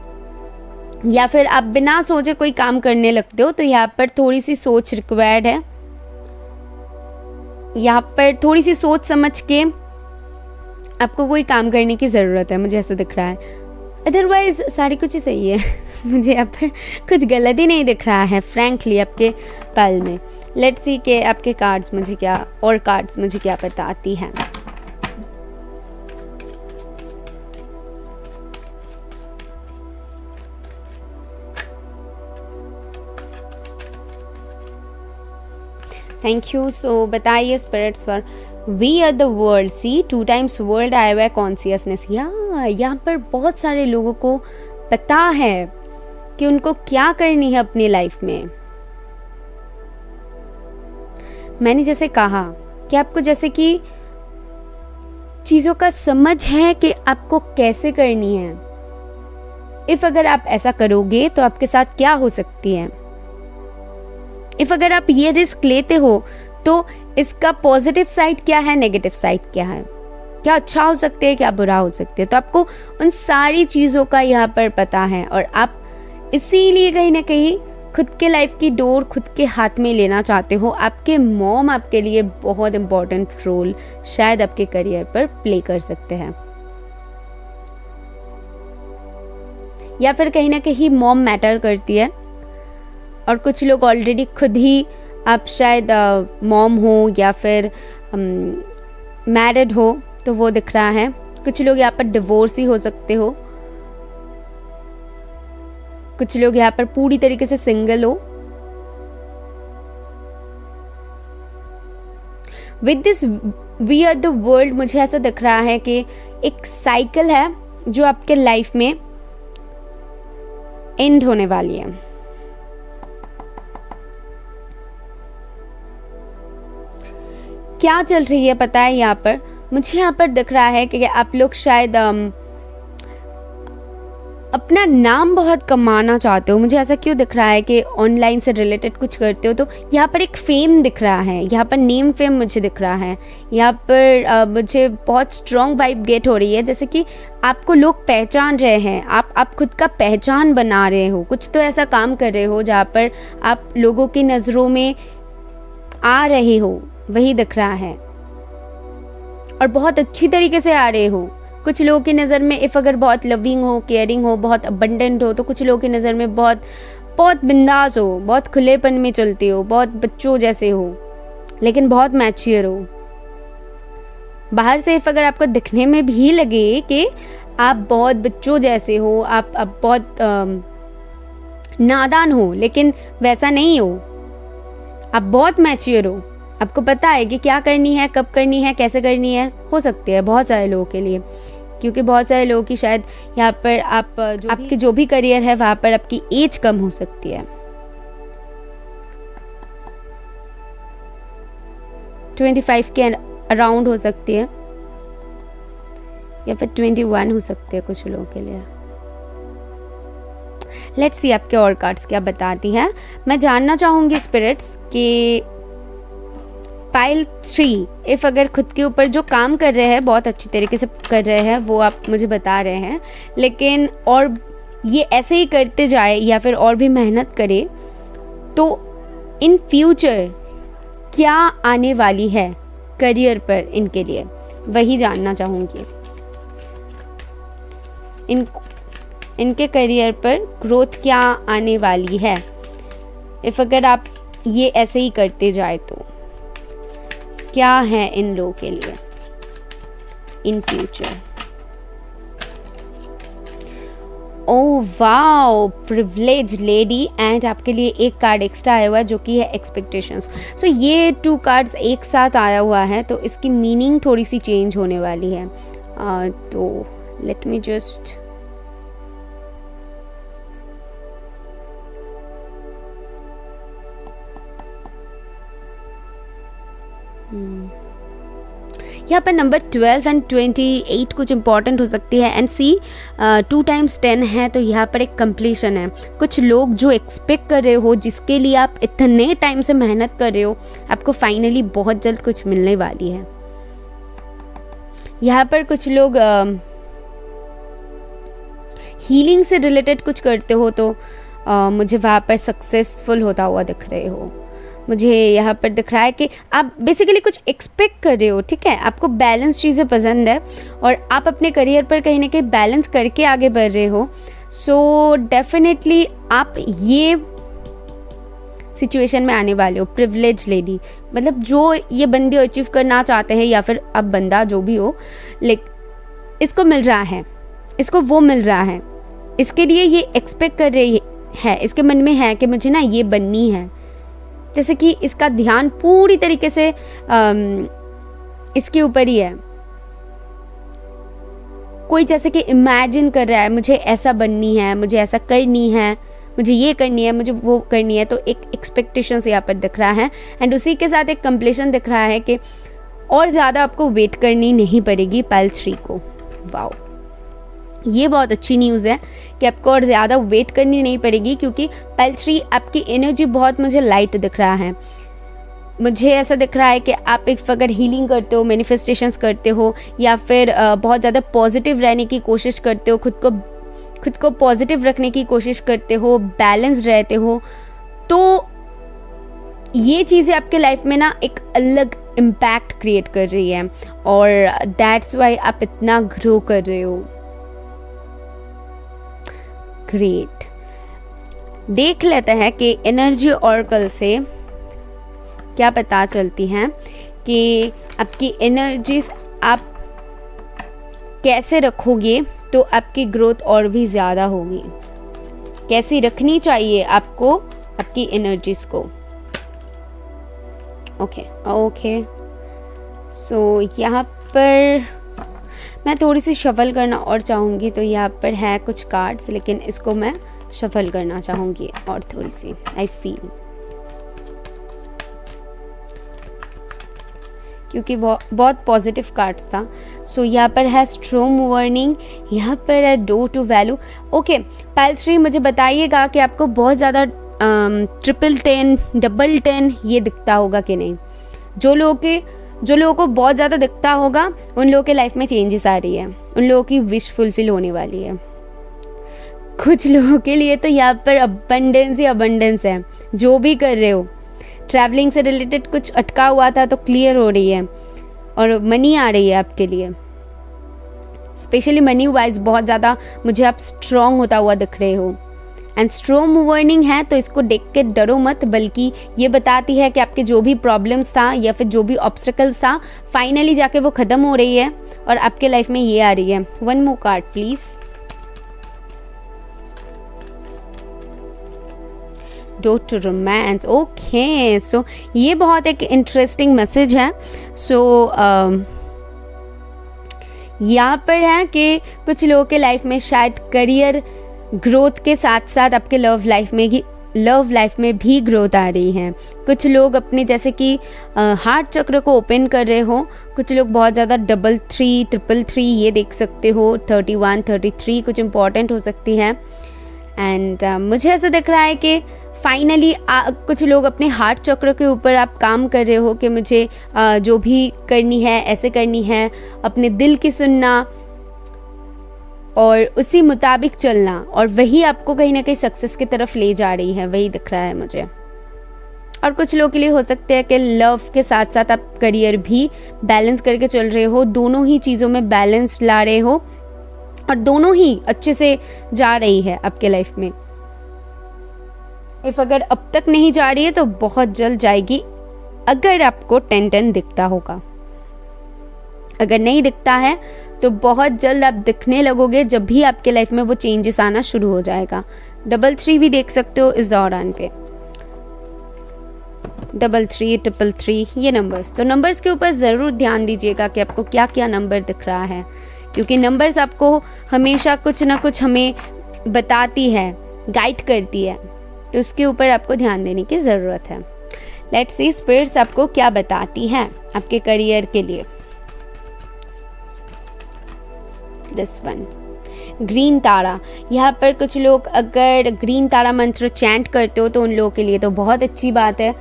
S1: या फिर आप बिना सोचे कोई काम करने लगते हो। तो यहाँ पर थोड़ी सी सोच रिक्वायर्ड है, यहाँ पर थोड़ी सी सोच समझ के आपको कोई काम करने की ज़रूरत है, मुझे ऐसा दिख रहा है। अदरवाइज सारी कुछ ही सही है मुझे यहाँ पर कुछ गलत ही नहीं दिख रहा है फ्रैंकली आपके पल में। लेट्स सी के आपके कार्ड्स मुझे क्या बताती हैं। Thank you. सो बताइए spirits for we are the world, see 2 times world आया हुआ है कॉन्शियसनेस। यहाँ पर बहुत सारे लोगों को पता है कि उनको क्या करनी है अपनी लाइफ में। मैंने जैसे कहा कि आपको जैसे कि चीज़ों का समझ है कि आपको कैसे करनी है। इफ अगर आप ऐसा करोगे तो आपके साथ क्या हो सकती है, इफ अगर आप ये रिस्क लेते हो तो इसका पॉजिटिव साइड क्या है, नेगेटिव साइड क्या है, क्या अच्छा हो सकते हैं, क्या बुरा हो सकते हैं। तो आपको उन सारी चीज़ों का यहाँ पर पता है और आप इसीलिए कहीं ना कहीं खुद के लाइफ की डोर खुद के हाथ में लेना चाहते हो। आपके मॉम आपके लिए बहुत इम्पोर्टेंट रोल शायद आपके करियर पर प्ले कर सकते हैं, या फिर कहीं ना कहीं मॉम मैटर करती है। और कुछ लोग ऑलरेडी खुद ही, आप शायद मॉम हो या फिर मैरिड हो, तो वो दिख रहा है। कुछ लोग यहाँ पर डिवोर्स ही हो सकते हो, कुछ लोग यहाँ पर पूरी तरीके से सिंगल हो। With this we are the world मुझे ऐसा दिख रहा है कि एक साइकिल है जो आपके लाइफ में एंड होने वाली है। क्या चल रही है पता है, यहाँ पर मुझे यहाँ पर दिख रहा है कि आप लोग शायद अपना नाम बहुत कमाना चाहते हो। मुझे ऐसा क्यों दिख रहा है कि ऑनलाइन से रिलेटेड कुछ करते हो, तो यहाँ पर एक फेम दिख रहा है, यहाँ पर नेम फेम मुझे दिख रहा है। यहाँ पर मुझे बहुत स्ट्रॉन्ग वाइब गेट हो रही है, जैसे कि आपको लोग पहचान रहे हैं, आप खुद का पहचान बना रहे हो। कुछ तो ऐसा काम कर रहे हो जहाँ पर आप लोगों की नज़रों में आ रहे हो, वही दिख रहा है, और बहुत अच्छी तरीके से आ रहे हो। कुछ लोगों की नज़र में इफ़ अगर बहुत लविंग हो, केयरिंग हो, बहुत अबंडेंट हो, तो कुछ लोगों की नज़र में बहुत बहुत बिंदास हो, बहुत खुलेपन में चलते हो, बहुत बच्चों जैसे हो, लेकिन बहुत मैच्योर हो। बाहर से इफ़ अगर आपको दिखने में भी लगे कि आप बहुत बच्चों जैसे हो, आप बहुत नादान हो, लेकिन वैसा नहीं हो। आप बहुत मैच्योर हो, आपको पता है कि क्या करनी है, कब करनी है, कैसे करनी है। हो सकती है बहुत सारे लोगों के लिए, क्योंकि बहुत सारे लोगों की शायद यहाँ पर आपके जो भी करियर है वहाँ पर आपकी एज कम हो सकती है। 25 के अराउंड हो सकती है, या फिर 21 हो सकती है कुछ लोगों के लिए। लेट्स सी आपके और कार्ड्स क्या बताती हैं। मैं जानना चाहूंगी स्पिरिट्स कि पाइल 3 इफ अगर खुद के ऊपर जो काम कर रहे हैं, बहुत अच्छी तरीके से कर रहे हैं, वो आप मुझे बता रहे हैं, लेकिन और ये ऐसे ही करते जाए या फिर और भी मेहनत करे, तो इन फ्यूचर क्या आने वाली है करियर पर इनके लिए, वही जानना चाहूँगी। इनके करियर पर ग्रोथ क्या आने वाली है, इफ़ अगर आप ये ऐसे ही करते जाए तो क्या है इन लोगों के लिए in future. Oh wow, privilege lady, and आपके लिए एक कार्ड एक्स्ट्रा आया हुआ है जो कि है एक्सपेक्टेशंस। सो ये 2 कार्ड्स एक साथ आया हुआ है तो इसकी मीनिंग थोड़ी सी चेंज होने वाली है। तो लेट मी जस्ट यहाँ पर नंबर 12 एंड 28 कुछ इंपॉर्टेंट हो सकती है। एंड सी 2 टाइम्स 10 है तो यहाँ पर एक कंप्लीशन है। कुछ लोग जो एक्सपेक्ट कर रहे हो, जिसके लिए आप इतने टाइम से मेहनत कर रहे हो, आपको फाइनली बहुत जल्द कुछ मिलने वाली है। यहाँ पर कुछ लोग हीलिंग से रिलेटेड कुछ करते हो तो मुझे वहाँ पर सक्सेसफुल होता हुआ दिख रहे हो। मुझे यहाँ पर दिख रहा है कि आप बेसिकली कुछ एक्सपेक्ट कर रहे हो, ठीक है, आपको बैलेंस चीज़ें पसंद है और आप अपने करियर पर कहीं ना कहीं बैलेंस करके आगे बढ़ रहे हो। सो डेफिनेटली आप ये सिचुएशन में आने वाले हो। प्रिविलेज लेडी मतलब जो ये बंदे अचीव करना चाहते हैं या फिर अब बंदा जो भी हो, लेकिन इसको मिल रहा है, इसको वो मिल रहा है, इसके लिए ये एक्सपेक्ट कर रही है, इसके मन में है कि मुझे ना ये बननी है। जैसे कि इसका ध्यान पूरी तरीके से इसके ऊपर ही है। कोई जैसे कि इमेजिन कर रहा है मुझे ऐसा बननी है, मुझे ऐसा करनी है, मुझे ये करनी है, मुझे वो करनी है। तो एक एक्सपेक्टेशन यहाँ पर दिख रहा है एंड उसी के साथ एक कंप्लीशन दिख रहा है कि और ज़्यादा आपको वेट करनी नहीं पड़ेगी पाइल 3 को। वाओ, ये बहुत अच्छी न्यूज़ है कि आपको और ज़्यादा वेट करनी नहीं पड़ेगी, क्योंकि पाइल 3 आपकी एनर्जी बहुत मुझे लाइट दिख रहा है। मुझे ऐसा दिख रहा है कि आप एक अगर हीलिंग करते हो, मैनिफेस्टेशंस करते हो या फिर बहुत ज़्यादा पॉजिटिव रहने की कोशिश करते हो, खुद को पॉजिटिव रखने की कोशिश करते हो, बैलेंस रहते हो, तो ये चीज़ें आपके लाइफ में ना एक अलग इम्पैक्ट क्रिएट कर रही है और दैट्स वाई आप इतना ग्रो कर रहे हो। ग्रेट, देख लेते हैं कि एनर्जी ऑर्कल से क्या पता चलती हैं कि आपकी एनर्जीज आप कैसे रखोगे तो आपकी ग्रोथ और भी ज़्यादा होगी। कैसी रखनी चाहिए आपको आपकी एनर्जीज को। ओके सो यहाँ पर मैं थोड़ी सी शफल करना और चाहूँगी, तो यहाँ पर है कुछ कार्ड्स, लेकिन इसको मैं शफल करना चाहूँगी और थोड़ी सी आई फील, क्योंकि बहुत पॉजिटिव कार्ड्स था। सो यहाँ पर है स्ट्रॉन्ग वार्निंग, यहाँ पर है door to value. Okay pile 3 मुझे बताइएगा कि आपको बहुत ज़्यादा 1010 डबल 10 ये दिखता होगा कि नहीं। जो लोगों को बहुत ज़्यादा दिखता होगा उन लोगों के लाइफ में चेंजेस आ रही है, उन लोगों की विश फुलफिल होने वाली है। कुछ लोगों के लिए तो यहाँ पर अबंडेंस ही अबंडेंस है। जो भी कर रहे हो, ट्रैवलिंग से रिलेटेड कुछ अटका हुआ था तो क्लियर हो रही है और मनी आ रही है आपके लिए। स्पेशली मनी वाइज बहुत ज़्यादा मुझे आप स्ट्रॉन्ग होता हुआ दिख रहे हो एंड स्ट्रॉन्ग वार्निंग है, तो इसको देख के डरो मत, बल्कि ये बताती है कि आपके जो भी प्रॉब्लम्स था या फिर जो भी ऑब्स्टिकल्स था फाइनली जाके वो ख़त्म हो रही है और आपके लाइफ में ये आ रही है। 1 more card please. Door to romance. Okay so ये बहुत एक इंटरेस्टिंग मैसेज है। सो यहाँ पर है कि कुछ लोगों के लाइफ में शायद करियर ग्रोथ के साथ साथ आपके लव लाइफ में भी ग्रोथ आ रही है। कुछ लोग अपने जैसे कि हार्ट चक्र को ओपन कर रहे हो, कुछ लोग बहुत ज़्यादा 33 333 ये देख सकते हो, 31 33 कुछ इम्पॉर्टेंट हो सकती है। एंड मुझे ऐसा दिख रहा है कि फाइनली कुछ लोग अपने हार्ट चक्र के ऊपर आप काम कर रहे हो कि मुझे जो भी करनी है ऐसे करनी है, अपने दिल की सुनना और उसी मुताबिक चलना, और वही आपको कहीं ना कहीं सक्सेस की तरफ ले जा रही है, वही दिख रहा है मुझे। और कुछ लोगों के लिए हो सकता है कि लव के साथ साथ आप करियर भी बैलेंस करके चल रहे हो, दोनों ही चीज़ों में बैलेंस ला रहे हो और दोनों ही अच्छे से जा रही है आपके लाइफ में। अगर अब तक नहीं जा रही है तो बहुत जल्द जाएगी, अगर आपको 10-10 दिखता होगा। अगर नहीं दिखता है तो बहुत जल्द आप दिखने लगोगे, जब भी आपके लाइफ में वो चेंजेस आना शुरू हो जाएगा। 33 भी देख सकते हो इस दौरान पे, 33, 333 ये नंबर्स। तो नंबर्स के ऊपर ज़रूर ध्यान दीजिएगा कि आपको क्या क्या नंबर दिख रहा है, क्योंकि नंबर्स आपको हमेशा कुछ ना कुछ हमें बताती है, गाइड करती है, तो उसके ऊपर आपको ध्यान देने की ज़रूरत है। लेट्स सी स्पिरिट्स आपको क्या बताती हैं आपके करियर के लिए। दिस वन, ग्रीन तारा। यहाँ पर कुछ लोग अगर ग्रीन तारा मंत्र चैंट करते हो तो उन लोगों के लिए तो बहुत अच्छी बात है,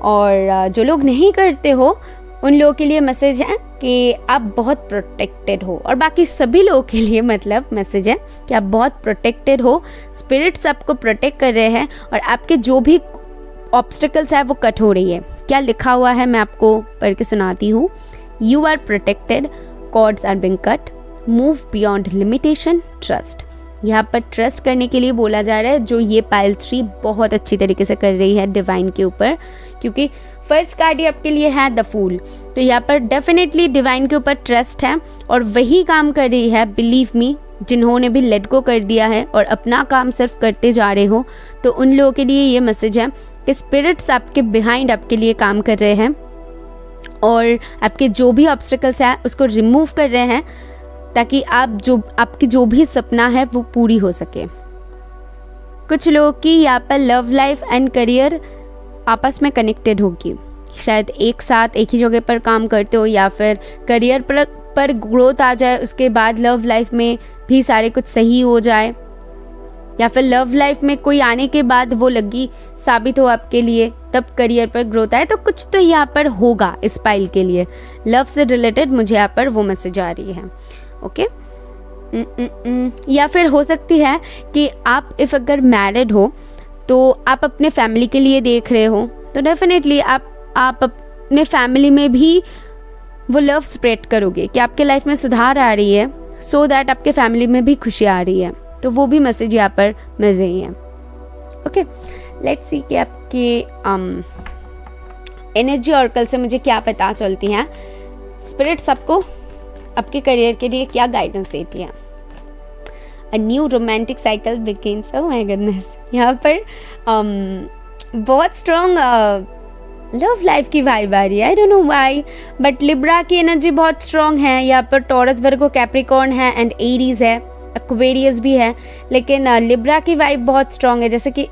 S1: और जो लोग नहीं करते हो उन लोगों के लिए मैसेज है कि आप बहुत प्रोटेक्टेड हो, और बाकी सभी लोगों के लिए मतलब मैसेज है कि आप बहुत प्रोटेक्टेड हो। स्पिरिट्स आपको प्रोटेक्ट कर रहे हैं और आपके जो भी ऑब्स्टिकल्स है वो कट हो रही है। क्या लिखा हुआ है मैं आपको पढ़ के सुनाती हूँ। You are protected, cords are being cut, move beyond limitation, trust. यहाँ पर ट्रस्ट करने के लिए बोला जा रहा है, जो ये पाइल 3 बहुत अच्छी तरीके से कर रही है डिवाइन के ऊपर, क्योंकि फर्स्ट कार्ड ही आपके लिए है द फूल। तो यहाँ पर डेफिनेटली डिवाइन के ऊपर ट्रस्ट है और वही काम कर रही है, बिलीव मी। जिन्होंने भी लेट गो कर दिया है और अपना काम सिर्फ करते जा रहे हो, तो उन लोगों के लिए ये मैसेज है कि स्पिरिट्स आपके बिहाइंड आपके लिए काम कर रहे हैं और आपके जो भी ऑब्स्टिकल्स हैं उसको रिमूव कर रहे हैं, ताकि आपकी जो भी सपना है वो पूरी हो सके। कुछ लोगों की यहाँ पर लव लाइफ एंड करियर आपस में कनेक्टेड होगी, शायद एक साथ एक ही जगह पर काम करते हो, या फिर करियर पर ग्रोथ आ जाए, उसके बाद लव लाइफ में भी सारे कुछ सही हो जाए, या फिर लव लाइफ में कोई आने के बाद वो लगी साबित हो आपके लिए, तब करियर पर ग्रोथ आए। तो कुछ तो यहाँ पर होगा इस पाइल के लिए, लव से रिलेटेड मुझे यहाँ पर वो मैसेज आ रही है। ओके या फिर हो सकती है कि आप अगर मैरिड हो तो आप अपने फैमिली के लिए देख रहे हो, तो डेफिनेटली आप अपने फैमिली में भी वो लव स्प्रेड करोगे कि आपके लाइफ में सुधार आ रही है, सो दैट आपके फैमिली में भी खुशी आ रही है। तो वो भी मैसेज यहाँ पर मिल रही है। ओके लेट्स सी कि आपके एनर्जी ऑर्कल से मुझे क्या पता चलती हैं, स्पिरिट्स आपको आपके करियर के लिए क्या गाइडेंस देती है। A new romantic cycle begins. Oh my goodness, यहाँ पर बहुत स्ट्रॉन्ग लव लाइफ की वाइब आ रही है। I don't know why, but Libra की एनर्जी बहुत स्ट्रॉन्ग है। यहाँ पर टॉरस, वर्गो, कैप्रिकॉर्न है एंड एरीज है, एक्वेरियस भी है, लेकिन लिब्रा की वाइब बहुत स्ट्रॉन्ग है। जैसे कि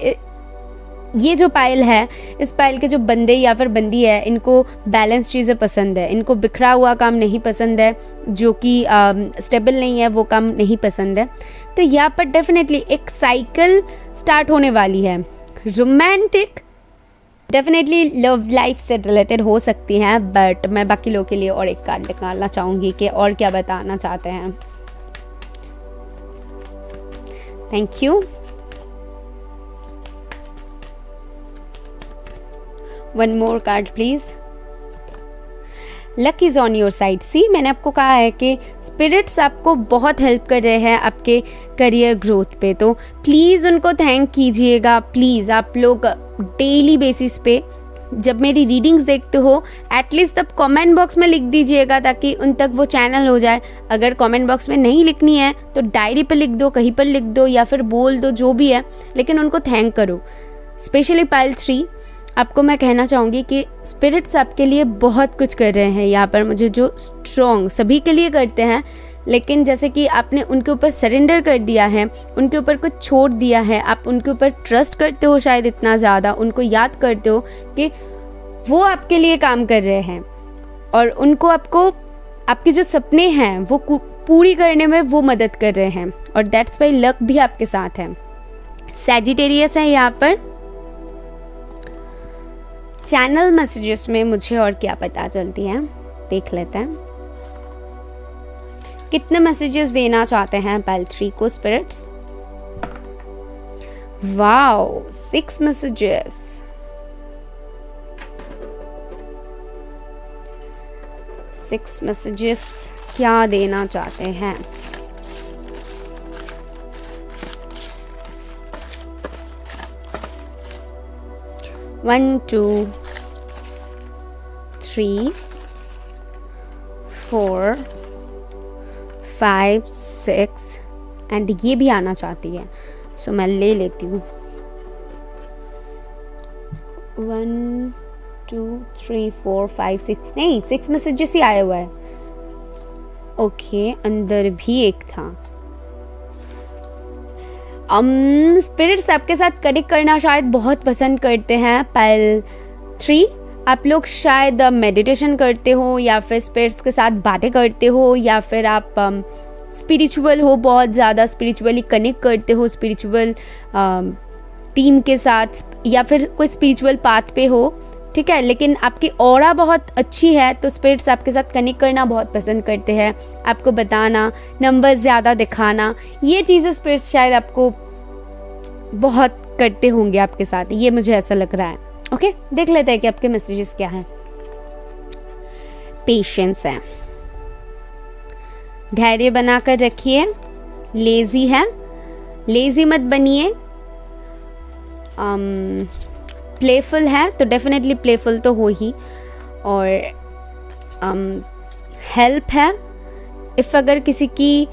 S1: ये जो पाइल है, इस पाइल के जो बंदे या फिर बंदी है, इनको बैलेंस चीज़ें पसंद है, इनको बिखरा हुआ काम नहीं पसंद है, जो कि स्टेबल नहीं है वो काम नहीं पसंद है। तो यहाँ पर डेफिनेटली एक साइकिल स्टार्ट होने वाली है, रोमांटिक। डेफिनेटली लव लाइफ से रिलेटेड हो सकती हैं, बट मैं बाकी लोगों के लिए और एक कार्ड निकालना चाहूँगी कि और क्या बताना चाहते हैं। Thank you. One more card please. Luck is on your side. See, मैंने आपको कहा है कि स्पिरिट्स आपको बहुत हेल्प कर रहे हैं आपके करियर ग्रोथ पे, तो प्लीज़ उनको थैंक कीजिएगा। प्लीज़ आप लोग डेली बेसिस पे जब मेरी रीडिंग्स देखते हो, एटलीस्ट तब कमेंट बॉक्स में लिख दीजिएगा, ताकि उन तक वो चैनल हो जाए। अगर कमेंट बॉक्स में नहीं लिखनी है तो डायरी पर लिख दो, कहीं पर लिख दो, या फिर बोल दो, जो भी है, लेकिन उनको थैंक करो। स्पेशली पाइल 3 आपको मैं कहना चाहूँगी कि स्पिरिट्स आपके लिए बहुत कुछ कर रहे हैं यहाँ पर, मुझे जो स्ट्रॉन्ग सभी के लिए करते हैं, लेकिन जैसे कि आपने उनके ऊपर सरेंडर कर दिया है, उनके ऊपर कुछ छोड़ दिया है, आप उनके ऊपर ट्रस्ट करते हो शायद इतना ज़्यादा, उनको याद करते हो कि वो आपके लिए काम कर रहे हैं और उनको आपके जो सपने हैं वो पूरी करने में वो मदद कर रहे हैं, और दैट्स वाई लक भी आपके साथ है। सैजिटेरियस है यहाँ पर। चैनल मैसेजेस में मुझे और क्या पता चलती है, देख लेते हैं कितने मैसेजेस देना चाहते हैं पाइल 3 को स्पिरिट्स। Wow, 6 messages. 6 मैसेजेस क्या देना चाहते हैं? वन, 2, 3, 4, 5, 6 एंड ये भी आना चाहती है, सो मैं ले लेती हूँ। 1, 2, 3, 4, 5, 6 नहीं 6 मैसेजेस ही आया हुआ है। ओके, अंदर भी एक था। स्पिरिट्स आपके साथ कनेक्ट करना शायद बहुत पसंद करते हैं। पाइल 3, आप लोग शायद मेडिटेशन करते हो या फिर स्पिरिट्स के साथ बातें करते हो, या फिर आप स्पिरिचुअल हो, बहुत ज़्यादा स्पिरिचुअली कनेक्ट करते हो स्पिरिचुअल टीम के साथ, या फिर कोई स्पिरिचुअल पाथ पे हो, ठीक है। लेकिन आपकी ऑरा बहुत अच्छी है तो स्पिरिट्स आपके साथ कनेक्ट करना बहुत पसंद करते हैं। आपको बताना, नंबर ज़्यादा दिखाना, ये चीज़ें स्पिरिट्स शायद आपको बहुत करते होंगे आपके साथ, ये मुझे ऐसा लग रहा है। ओके, देख लेते हैं कि आपके मैसेजेस क्या हैं। पेशेंस है, धैर्य बनाकर रखिए। लेजी है, लेजी मत बनिए। प्लेफुल है तो डेफिनेटली प्लेफुल तो हो ही। और हेल्प है, इफ़ अगर किसी की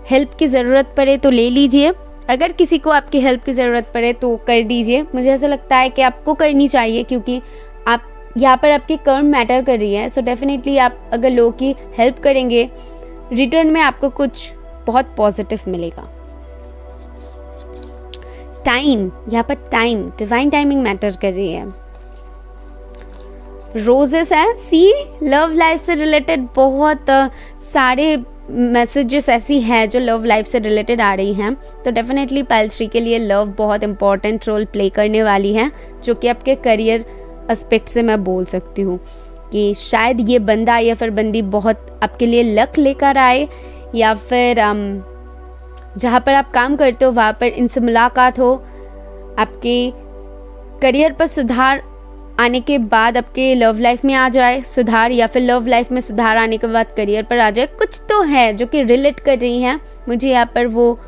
S1: हेल्प की ज़रूरत पड़े तो ले लीजिए, अगर किसी को आपकी हेल्प की ज़रूरत पड़े तो कर दीजिए। मुझे ऐसा लगता है कि आपको करनी चाहिए, क्योंकि आप यहाँ पर आपकी कर्म मैटर कर रही है। सो डेफिनेटली आप अगर लोगों की हेल्प करेंगे, रिटर्न में आपको कुछ बहुत पॉजिटिव मिलेगा। टाइम, यहाँ पर टाइम, डिवाइन टाइमिंग मैटर कर रही है। रोजेस है, सी लव लाइफ से रिलेटेड बहुत सारे मैसेजेस ऐसी हैं जो लव लाइफ से रिलेटेड आ रही हैं। तो डेफिनेटली पाइल 3 के लिए लव बहुत इंपॉर्टेंट रोल प्ले करने वाली है, जो कि आपके करियर एस्पेक्ट से मैं बोल सकती हूँ कि शायद ये बंदा या फिर बंदी बहुत आपके लिए लक लेकर आए, या फिर जहाँ पर आप काम करते हो वहाँ पर इनसे मुलाकात हो, आपके करियर पर सुधार आने के बाद आपके लव लाइफ में आ जाए सुधार, या फिर लव लाइफ में सुधार आने के बाद करियर पर आ जाए। कुछ तो है जो कि रिलेट कर रही हैं, मुझे यहाँ पर वो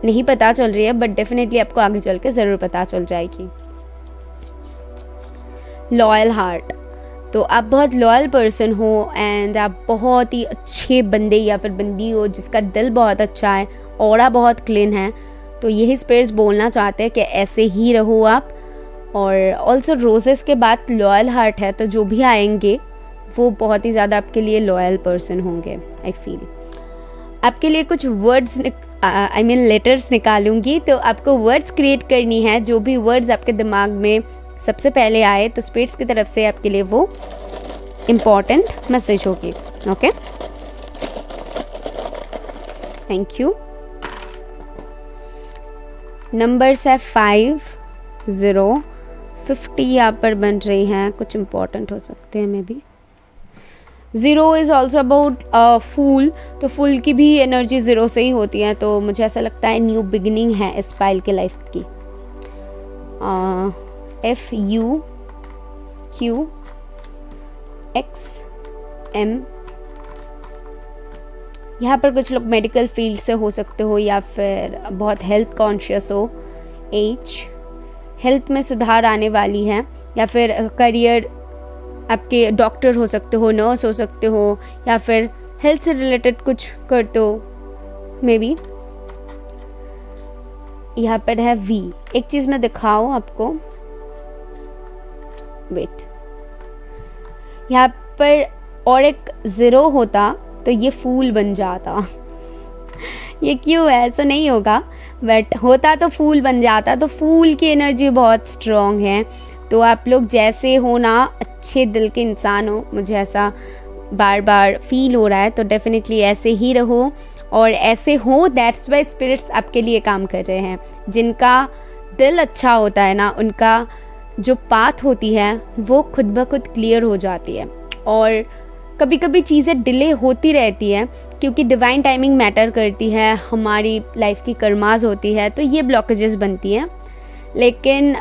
S1: नहीं पता चल रही है, बट डेफिनेटली आपको आगे चल के ज़रूर पता चल जाएगी। लॉयल हार्ट, तो आप बहुत लॉयल पर्सन हो एंड आप बहुत ही अच्छे बंदे या फिर बंदी हो जिसका दिल बहुत अच्छा है, ऑरा बहुत क्लीन है। तो यही स्पिरिट्स बोलना चाहते हैं कि ऐसे ही रहो आप। और ऑल्सो रोजेस के बाद लॉयल हार्ट है, तो जो भी आएंगे वो बहुत ही ज़्यादा आपके लिए लॉयल पर्सन होंगे। आई फील आपके लिए कुछ वर्ड्स लेटर्स निकालूंगी, तो आपको वर्ड्स क्रिएट करनी है। जो भी वर्ड्स आपके दिमाग में सबसे पहले आए तो स्पिरिट्स की तरफ से आपके लिए वो इम्पॉर्टेंट मैसेज होगी। Okay, thank you. नंबर्स है 5, 0, 50 यहाँ पर बन रही हैं, कुछ इम्पॉर्टेंट हो सकते हैं maybe. 0 is also about fool, तो फूल की भी एनर्जी 0 से ही होती है, तो मुझे ऐसा लगता है न्यू बिगिनिंग है इस पाइल के लाइफ की। FUQXM, यहाँ पर कुछ लोग मेडिकल फील्ड से हो सकते हो या फिर बहुत हेल्थ कॉन्शियस हो। H, हेल्थ में सुधार आने वाली है, या फिर करियर आपके डॉक्टर हो सकते हो, नर्स हो सकते हो, या फिर हेल्थ से रिलेटेड कुछ करते हो मे बी। यहाँ पर है V, एक चीज़ मैं दिखाऊं आपको, वेट, यहाँ पर और एक 0 होता तो ये फूल बन जाता। ये क्यों है, ऐसा नहीं होगा, बट होता तो फूल बन जाता। तो फूल की एनर्जी बहुत स्ट्रॉन्ग है, तो आप लोग जैसे हो ना, अच्छे दिल के इंसान हो, मुझे ऐसा बार बार फील हो रहा है। तो डेफिनेटली ऐसे ही रहो और ऐसे हो, दैट्स वाई स्पिरिट्स आपके लिए काम कर रहे हैं। जिनका दिल अच्छा होता है ना, उनका जो पाथ होती है वो खुद ब खुद क्लियर हो जाती है। और कभी कभी चीज़ें डिले होती रहती है क्योंकि डिवाइन टाइमिंग मैटर करती है, हमारी लाइफ की कर्माज होती है, तो ये ब्लॉकेजेस बनती हैं। लेकिन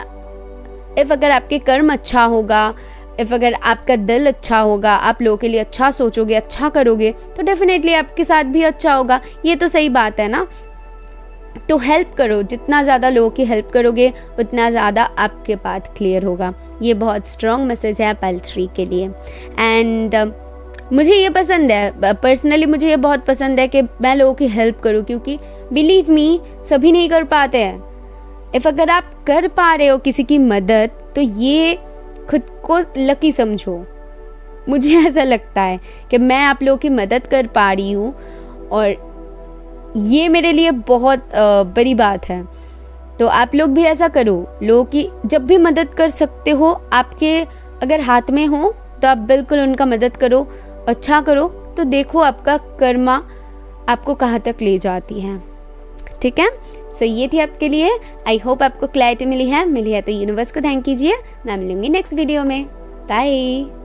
S1: इफ़ अगर आपके कर्म अच्छा होगा, इफ़ अगर आपका दिल अच्छा होगा, आप लोगों के लिए अच्छा सोचोगे, अच्छा करोगे, तो डेफिनेटली आपके साथ भी अच्छा होगा। ये तो सही बात है ना। तो हेल्प करो, जितना ज़्यादा लोगों की हेल्प करोगे उतना ज़्यादा आपके पाथ क्लियर होगा। ये बहुत स्ट्रॉन्ग मैसेज है पल्स ट्री के लिए। एंड मुझे ये पसंद है, पर्सनली मुझे ये बहुत पसंद है कि मैं लोगों की हेल्प करूँ, क्योंकि बिलीव मी सभी नहीं कर पाते हैं। इफ़ अगर आप कर पा रहे हो किसी की मदद, तो ये खुद को लकी समझो। मुझे ऐसा लगता है कि मैं आप लोगों की मदद कर पा रही हूँ, और ये मेरे लिए बहुत बड़ी बात है। तो आप लोग भी ऐसा करो, लोगों की जब भी मदद कर सकते हो, आपके अगर हाथ में हो तो आप बिल्कुल उनका मदद करो, अच्छा करो, तो देखो आपका कर्मा आपको कहाँ तक ले जाती है। ठीक है, सो ये थी आपके लिए। आई होप आपको क्लैरिटी मिली है तो यूनिवर्स को थैंक कीजिए। मैं मिलूंगी नेक्स्ट वीडियो में। बाय।